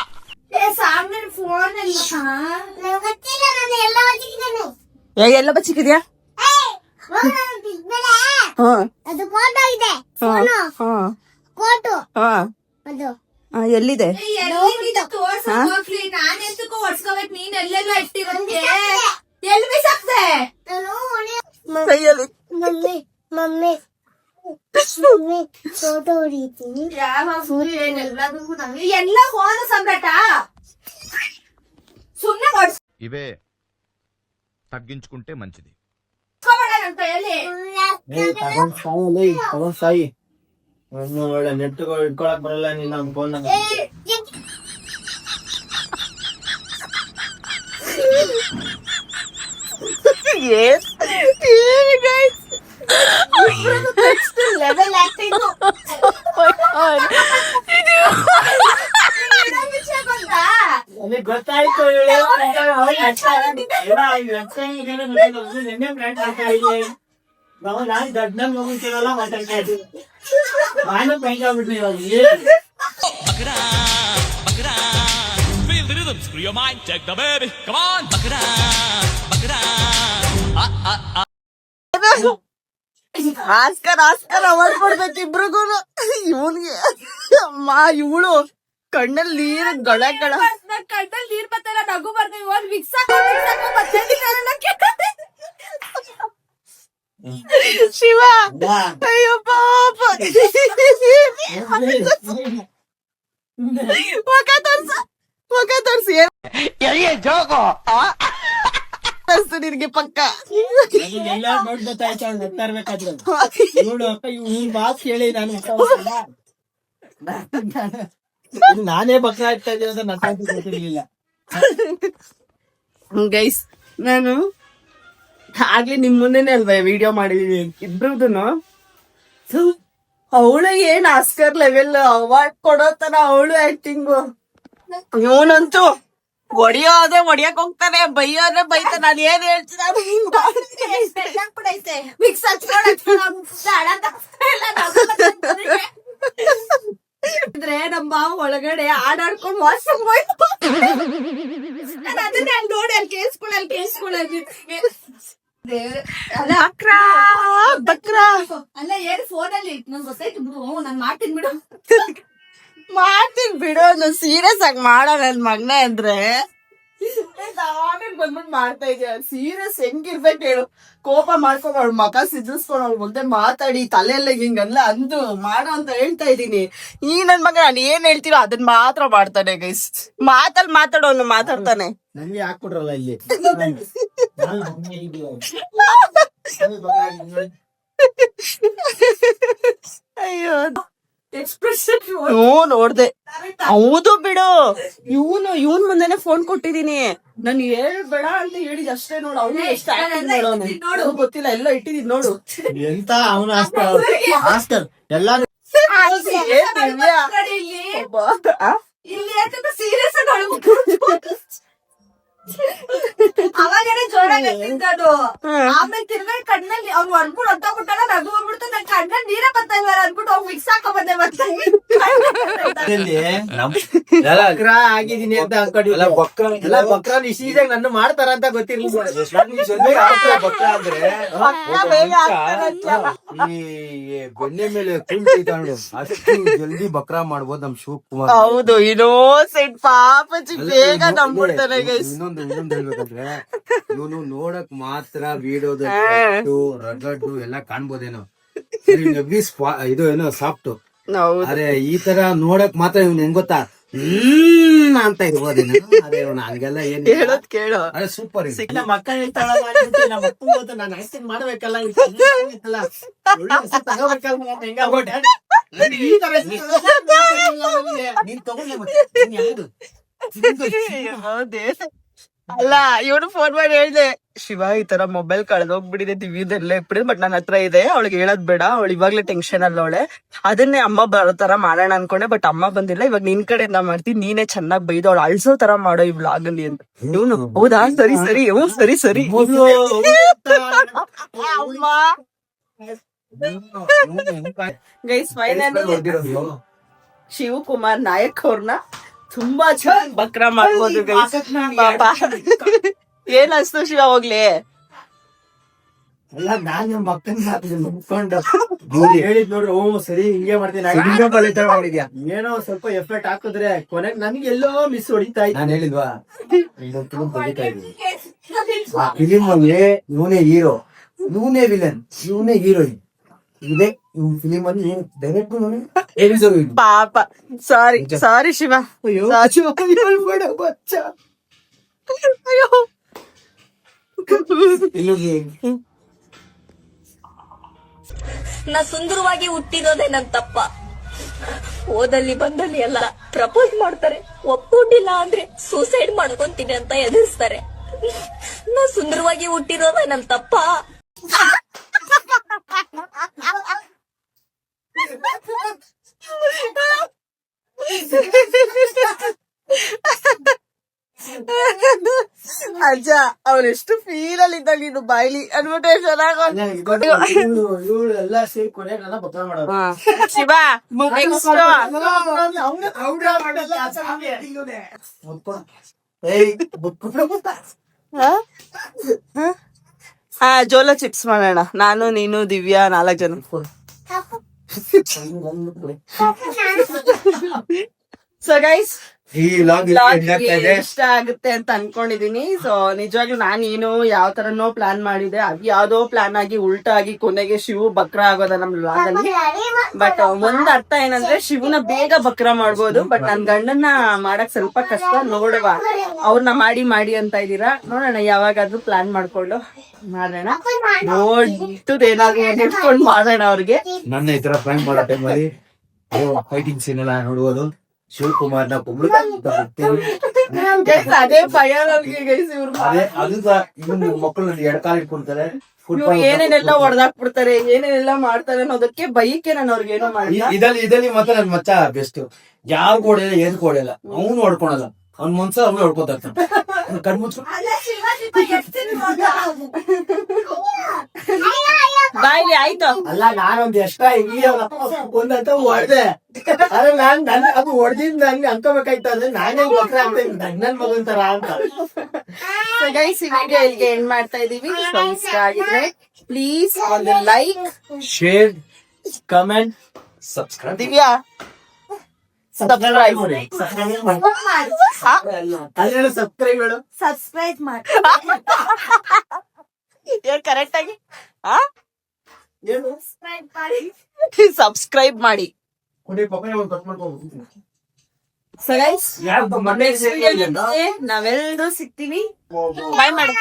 ಸಾಮ್ನೆ ಫೋನ್ ನಂಗೆ ಗೊತ್ತಿಲ್ಲ, ನಾನು ಎಲ್ಲ ಓದಿದ್ದೇನೆ. ಎಲ್ಲ ಬಚ್ಚಿಕಿದ್ಯಾ? ಅದು ಫೋಟೋ ಇದೆ, ಫೋನು ಕೋಟು ಅದು ಎಲ್ಲಿದೆ? ತೋರ್ಸೋಗ್ಲಿ ನಾನೆಂತಕ್ಕೂ ಹೊಡ್ಸ್ಕೋಬೇಕು, ನೀನ್ ಎಲ್ಲೆಲ್ಲ ಇಟ್ಟಿರೋದಕ್ಕೆ ಎಲ್ಲಿ ಬಿಸಾಕ್ದೆ? ನಾನು ಕೈಯಲ್ಲಿ ಮಮ್ಮಿ ಮಮ್ಮಿ ಮಮ್ಮಿ ಫೋಟೋ ಹೊಡಿತೀನಿ. ಎಲ್ಲದಕ್ಕೂ ನಂಗೆ ಎಲ್ಲ ಹೋದ ಸಂಗಟ ಸುಮ್ನೆ ఇవే తగ్గించుకుంటే మంచిది. ಹೊಡ್ಸ್ಕೋಬೇಡ ನನ್ ಕೈಯಲ್ಲಿ. ತಗೊಂಡ್ ಸಾಯಿ ಒಳ್ಳೆ ನೆಟ್ ಇಟ್ಕೊಳಕ್ ಬರಲ್ಲ ನೀನ್ ನಮ್ ಫೋನ್ ಲೆವೆಲ್ ಆಕ್ಟಿಂಗ್ ಗೊತ್ತಾಯ್ತು. ನಾನು ದಡ್ಡಂಗ್ ಹೋಗ್ತಿರಲ್ಲ ಮಾತಾಡ್ತಾ ಇದ್ದೀನಿ. ನಾನು ಬ್ಯಾಂಕ್ ಆಗ್ಬಿಟ್ರಿ ಇವಾಗ. Feel the rhythm, screw your mind, take the baby, come on, Oscar award ಕೊಡ್ಬೇಕು ಇಬ್ರಿಗೂ. ಇವನ್ಗೆ ಅಮ್ಮ ಇವಳು ಕಣ್ಣಲ್ಲಿ ನೀರು ಗಳ ಗಳ ಕಣ್ಣಲ್ಲಿ ನೀರ್ ಬರ್ತಾರ ನಗು ಬರ್ತೀವಿ. ಇವಾಗ ವಿಕ್ಸಾಕೋ ಶಿವ ಅಯ್ಯೋ ಪಾಪ. ಮುಖ ತೋರ್ಸಿ ನಿನ್ಗೆ ಪಕ್ಕ ಎಲ್ಲ ನೋಡಿ ಗೊತ್ತಾಯ್ತು ಅವ್ಳು ನಗ್ತಾ ಇರ್ಬೇಕಾದ್ರೆ. ಇವಳು ಅಕ್ಕ ಇವ್ನ ಮಾತು ಕೇಳಿ ನಾನು ನಾನೇ ಪಕ್ಕ ಆಗ್ತಾ ಇದ್ದೀನಿ ಅಂತ ನಕ್ಕ ಗೊತ್ತಿರ್ಲಿಲ್ಲ. ಗೈಸ್ ನಾನು ಆಗ್ಲಿ ನಿಮ್ ಮುಂದೆನೆ ಅಲ್ವಾ ವಿಡಿಯೋ ಮಾಡಿದೀನಿ ಇಬ್ರದೂನು. ಅವಳು ಏನ್ ಆಸ್ಕರ್ ಲೆವೆಲ್ ಅವಾರ್ಡ್ ಕೊಡೋ ತರ ಅವಳು ಆಕ್ಟಿಂಗು. ಇವನಂತೂ ಹೊಡಿಯಕ್ ಹೋಗ್ತಾನೆ, ಬೈಯೋದ್ರೆ ಬೈತಾನೆ. ನಾನು ಏನ್ ಹೇಳ್ತೀನಿ ಅಂದ್ರೆ ನಮ್ಮ ಬಾವ ಒಳಗಡೆ ಆಡಾಡ್ಕೊಂಡು ವಾಶ್ರೂಮ್ ಹೋಯ್ತು. ಅದನ್ನ ನೋಡಿ ಅಲ್ಲಿ ಕೇಳಿಸ್ಕೊಳ್ಳಿ. ಅಲ್ಲ ಬಕ್ರಾ ಅಲ್ಲ ಏನ್ ಫೋನ್ ಅಲ್ಲಿ ನಂಗೆ ಗೊತ್ತಾಯ್ತು ಬಿಡು, ನಾನ್ ಮಾಡ್ತೀನಿ ಬಿಡು. ಮಾಡ್ತೀನಿ ಬಿಡು, ನಾನು ಸೀರಿಯಸ್ ಆಗಿ ಮಾಡೋ ನನ್ ಮಗನ ಅಂದ್ರೆ ನಾನೇ ಬಂದ್ಬಿಟ್ಟು ಮಾಡ್ತಾ ಇದೆಯಾ ಸೀರಿಯಸ್ ಹೆಂಗಿರ್ಬೇಕು ಹೇಳು ಕೋಪ ಮಾಡ್ಕೊಂಡು ಅವ್ಳ ಮಕ ಸಿದ್ದಿಸ್ಕೊಂಡು ಅವ್ಳ ಮುಂದೆ ಮಾತಾಡಿ ತಲೆಯೆಲ್ಲ ಹಿಂಗಲ್ಲ ಅಂದು ಮಾಡೋ ಅಂತ ಹೇಳ್ತಾ ಇದೀನಿ ಈ ನನ್ ಮಗ ನಾನು ಏನ್ ಹೇಳ್ತೀರೋ ಅದನ್ನ ಮಾತ್ರ ಮಾಡ್ತಾನೆ ಗೈಸ್ ಮಾತಾಡೋನು ಮಾತಾಡ್ತಾನೆ ನಂಗೆ ಹಾಕ್ಬಿಟ್ರಲ್ಲ ಇಲ್ಲಿ ಅಯ್ಯೋ ಎಕ್ಸ್ಪ್ರೆಷನ್ ನೋಡ್ದೆ ಹೌದು ಬಿಡು ಇವನ್ ಮುಂದೆನೆ ಫೋನ್ ಕೊಟ್ಟಿದೀನಿ ನಾನು ಹೇಳ್ಬೇಡ ಅಂತ ಹೇಳಿದ್ ಅಷ್ಟೇ ನೋಡು ಅವ್ನು ಎಷ್ಟು ಆಕ್ಟಿಂಗ್ ಮಾಡೋನು ನೋಡು ಗೊತ್ತಿಲ್ಲ ಎಲ್ಲ ಇಟ್ಟಿದೀನಿ ನೋಡು ಎಂತ ಅವನು ಹಾಸ್ಟೆಲ್ ಎಲ್ಲಾ ಏನ್ ದಿವ್ಯಾ? ಒಬ್ಬ, ಆ? ಇಲ್ಲಿ ಸೀರಿಯಸ್ ಅವಾಗನೇ ಜೋರಾಗಿ ತಿಂತದು ಆಮೇಲೆ ತಿರ್ಗಾ ಕಣ್ಣಲ್ಲಿ ಅವ್ನು ಅನ್ಬಿಟ್ಟು ಹೊತ್ತೋಗ್ಬಿಟ್ಟಲ್ಲ ನಗು ಬಂದ್ಬಿಡ್ತು ನನ್ ಕಣ್ಣಲ್ಲಿ ನೀರೇ ಬರ್ತಾ ಇಲ್ಲ ಅನ್ಬಿಟ್ಟು ಅವ್ನು ಮಿಕ್ಸ್ ಹಾಕೋ ಬಂದೆ ಮತ್ತೆ ಬಕ್ರ ಆಗಿದೀನಿ ಅಂತ ಅನ್ಕೊಂಡಿಲ್ಲ ಬಕ್ರ ಸೀದಾಗ ನನ್ನ ಮಾಡ್ತಾರ ಅಂತ ಗೊತ್ತಿರ್ಲಿಲ್ಲ ಬಕ್ರ ಅಂದ್ರೆ ಈ ಬೆಣ್ಣೆ ಮೇಲೆ ಕುಂಟಿ ತಗೊಂಡು ಅಷ್ಟು ಜಲ್ದಿ ಬಕ್ರಾ ಮಾಡ್ಬೋದು ನಮ್ ಶಿವಕುಮಾರ್. ಹೌದು ಇನ್ನೋಸೆಂಟ್ ಪಾಪಚ್ಚಿ ಬೇಗ ನಂಬಿಡ್ತಾನೆ ಗೈಸ್ ಇನ್ನೊಂದು ಹೇಳ್ಬೇಕಂದ್ರೆ ಇವನು ನೋಡಕ್ ಮಾತ್ರ ವಿಡಿಯೋದ ರಗಡ್ಡು ಎಲ್ಲ ಕಾಣ್ಬೋದೇನೋ ಇದು ಏನೋ ಸಾಫ್ಟ್ ಹೌದು ಅರೆ ಈ ತರ ನೋಡಕ್ ಮಾತ್ರ ಇವ್ನು ಹೆಂಗ್ ಗೊತ್ತಾ ಅಂತ ಇರ್ಬೋದೇನೋ ಅದೇ ಇವ್ನು ಹಂಗೆಲ್ಲ ಏನ್ ಹೇಳೋದ್ ಕೇಳು ಅದೇ ಸೂಪರ್ ಇದೆ. ನಮ್ಮ ಅಕ್ಕ ಹೇಳ್ತಾಳಲ್ಲ ನಮ್ಮ ಅಪ್ಪ ಗೊತ್ತು ನಾನು ಆಕ್ಟಿಂಗ್ ಮಾಡ್ಬೇಕಲ್ಲ ನೀನ್ ತಗೊಂಡೆ ಮತ್ತೆ ನೀನ್ ಯಾವ್ದು ಹೌದೇ ಅಲ್ಲ ಇವನು ಫೋನ್ ಮಾಡಿ ಹೇಳ್ದೆ ಶಿವ ಈ ತರ ಮೊಬೈಲ್ ಕಳ್ದೋಗ್ಬಿಟ್ಟಿದೆ ದಿವ್ಯದಲ್ಲೇ ಇಪ್ಪಿಡಿದ್ ಬಟ್ ನನ್ನ ಹತ್ರ ಇದೆ ಅವಳಿಗೆ ಹೇಳೋದ್ ಬೇಡ ಅವಳು ಇವಾಗ್ಲೇ ಟೆನ್ಷನ್ ಅಲ್ಲ ಅವಳೆ ಅದನ್ನೇ ಅಮ್ಮ ಬರೋ ತರ ಮಾಡೋಣ ಅನ್ಕೊಂಡೆ ಬಟ್ ಅಮ್ಮ ಬಂದಿಲ್ಲ ಇವಾಗ ನಿನ್ ಕಡೆಯಿಂದ ಮಾಡ್ತೀನಿ ನೀನೇ ಚೆನ್ನಾಗ್ ಬೈದು ಅವಳು ಅಳ್ಸೋ ತರ ಮಾಡೋ ಈ ವ್ಲಾಗ್ ಅಲ್ಲಿ ಅಂತ ಇವನು ಹೌದಾ ಸರಿ ಸರಿ ಸರಿ ಅಮ್ಮ ಗೈಸ್ ಫೈನಲಿ ಶಿವಕುಮಾರ್ ನಾಯಕ್ ಅವ್ರನ್ನ ತುಂಬಾ ಚೆನ್ನಾಗಿ ಬಕ್ರಾ ಮಾಡ್ಬೋದು ಗೈಸ್ ಪಾಪ ಏನ್ ಅನ್ಸ್ತು ಶಿವ ಹೋಗ್ಲಿ ಅಲ್ಲ ನಾನ್ ನಮ್ಮ ಅಕ್ಕನ ಮುಗ್ಕೊಂಡು ಹೇಳಿದ್ ನೋಡ್ರಿ ಓ ಸರಿ ಹಿಂಗೆ ಮಾಡ್ತೀನಿ ಏನೋ ಸ್ವಲ್ಪ ಎಫೆಕ್ಟ್ ಹಾಕಿದ್ರೆ ಕೊನೆಗ್ ನನ್ಗೆ ಎಲ್ಲೋ ಮಿಸ್ ಹೊಡಿತಾ ಇತ್ತು. ನಾನ್ ಹೇಳಿಲ್ವಾ ಫಿಲಿಮ್ ಅಲ್ಲಿ ಇವನೇ ಹೀರೋ ಇವನೇ ವಿಲನ್ ಇವನೇ ಹೀರೋಯಿನ್ ಇದೇ ಫಿಲಿಮ್ ಅಲ್ಲಿ ಡೈರೆಕ್ಟ್ ಪಾಪ ಸಾರಿ ಶಿವ ಅಯ್ಯೋ ನಾ ಸುಂದರವಾಗಿ ಹುಟ್ಟಿರೋದೇ ನನ್ ತಪ್ಪ ಓದಲ್ಲಿ ಬಂದಲ್ಲಿ ಎಲ್ಲ ಪ್ರಪೋಸ್ ಮಾಡ್ತಾರೆ ಒಪ್ಕೊಂಡಿಲ್ಲ ಅಂದ್ರೆ ಸೂಸೈಡ್ ಮಾಡ್ಕೊಂತೀನಿ ಅಂತ ಎದುರಿಸ್ತಾರೆ ನಾ ಸುಂದರವಾಗಿ ಹುಟ್ಟಿರೋದೇ ನನ್ ತಪ್ಪ ಅಜ್ಜ ಅವ್ರೆಷ್ಟು ಫೀಲ್ ಅಲ್ಲಿ ಇದ್ದಾಗ ನೀನು ಬಾಯ್ಲಿ ಅನ್ಬಿಟ್ಟೆ ಇವಳು ಎಲ್ಲ ಸೇರಿ ಕೊನೆಗೆ ನನ್ನ ಬಕ್ರ ಮಾಡೋದು ಶಿವ ಜೋಲೋ ಚಿಪ್ಸ್ ಮಾಡೋಣ ನಾನು ನೀನು ದಿವ್ಯಾ 4 ಜನ ಸೊ ಗೈಸ್ ಈ ಲಾಗ್ ಇಷ್ಟ ಆಗುತ್ತೆ ಅಂತ ಅನ್ಕೊಂಡಿದೀನಿ ಸೊ ನಿಜವಾಗ್ಲೂ ನಾನೇನು ಯಾವ ತರನೋ ಪ್ಲಾನ್ ಮಾಡಿದೆ ಅದು ಯಾವ್ದೋ ಪ್ಲಾನ್ ಆಗಿ ಉಲ್ಟಾ ಆಗಿ ಕೊನೆಗೆ ಶಿವು ಬಕ್ರ ಆಗೋದ ನಮ್ ಲಾಗ್ ಅಲ್ಲಿ ಬಟ್ ಒಂದ್ ಅರ್ಥ ಏನಂದ್ರೆ ಶಿವನ ಬೇಗ ಬಕ್ರ ಮಾಡ್ಬೋದು ಬಟ್ ನನ್ ಗಂಡನ್ನ ಮಾಡಕ್ ಸ್ವಲ್ಪ ಕಷ್ಟ ನೋಡುವ ಅವ್ರನ್ನ ಮಾಡಿ ಅಂತ ಇದೀರಾ ನೋಡೋಣ ಯಾವಾಗಾದ್ರೂ ಪ್ಲಾನ್ ಮಾಡ್ಕೊಂಡು ಮಾಡೋಣ ನೋಡ್ತುದೇನಾದ್ರು ಇಟ್ಕೊಂಡು ಮಾಡೋಣ ಅವ್ರಿಗೆ ನನ್ನ ಈ ತರ ಪ್ಲಾನ್ ಮಾಡೋ ಟೈಮಲ್ಲಿ ಫೈಟಿಂಗ್ ಸೀನ್ ಎಲ್ಲ ನೋಡುವುದು ಶಿವಕುಮಾರ್ನ ಅದೇ ಭಯ ನನ್ಗೆ ಗೈಸ್ ಇವ್ರು ಅದೇ ಅದು ಇವನು ಮಕ್ಕಳು ಎಡಕಾಲ ಇಟ್ಕೊಂತಾರೆ ಇವ್ರು ಏನೇನೆಲ್ಲ ಹೊಡೆದಾಕ್ಬಿಡ್ತಾರೆ ಏನೇನೆಲ್ಲ ಮಾಡ್ತಾರೆ ಅನ್ನೋದಕ್ಕೆ ಬೈಕೆ ನಾನು ಅವ್ರಿಗೆ ಏನೋ ಮಾಡಿ ಇದಲ್ಲಿ ಮಾತ್ರ ನನ್ ಮಚ್ಚ ಬೆಸ್ಟ್ ಯಾರು ಕೊಡಿಲ್ಲ ಏನ್ ಕೊಡಿಲ್ಲ ಅವನು ಹೊಡ್ಕೊಳಲ್ಲ ಅವ್ನ ಮನ್ಸ ಅವ್ನು ಹೊಡ್ಕೊತಾ ಇರ್ತಾನೆ ಕಣ್ಮುಚ್ಚು ಬಾಯ್ಲಿ ಆಯ್ತು ಅಲ್ಲ ನಾನೊಂದ್ ಎಷ್ಟ ಒಂದಂತ ಹೊಡೆದೆ ಅದೇ ನಾನ್ ಅದು ಹೊಡೆದಿದ್ ನನ್ಗೆ ಅನ್ಕೋಬೇಕಾಯ್ತು ಅಂದ್ರೆ ನಾನೇ ಬಕ್ರ ಆಗ್ತೇನೆ ನನ್ ಮಗನ್ ತರ ಅಂತ ಗೈಸ್ ಈ ವಿಡಿಯೋ ಇಲ್ಲಿಗೆ ಎಂಡ್ ಮಾಡ್ತಾ ಇದೀವಿ ಇಷ್ಟ ಆಗಿದ್ರೆ ಪ್ಲೀಸ್ ಒಂದು like share comment subscribe Divya subscribe ಮಾಡಿ ಸಬ್ಸ್ಕ್ರೈಬ್ ಹೇಳು. ಸಬ್ಸ್ಕ್ರೈಬ್ ಮಾಡಿ ಕರೆಕ್ಟ್ ಆಗಿ ಸಬ್ಸ್ಕ್ರೈಬ್ ಮಾಡಿ ಸಬ್ಸ್ಕ್ರೈಬ್ ಮಾಡಿ. ಕೊಡಿ, ಪಪ್ಪಾಯ ಒಂದು ಕಟ್ ಮಾಡ್ಕೊಂಡು. ಸೊ ಗೈಸ್ ಯಾರು ಮೊನ್ನೆ ಸೇರಿ ನಾವೆಲ್ಲರೂ ಸಿಗ್ತೀವಿ. ಬಾಯ್ ಮಾಡಿ.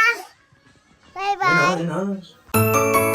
ಬಾಯ್ ಬಾಯ್.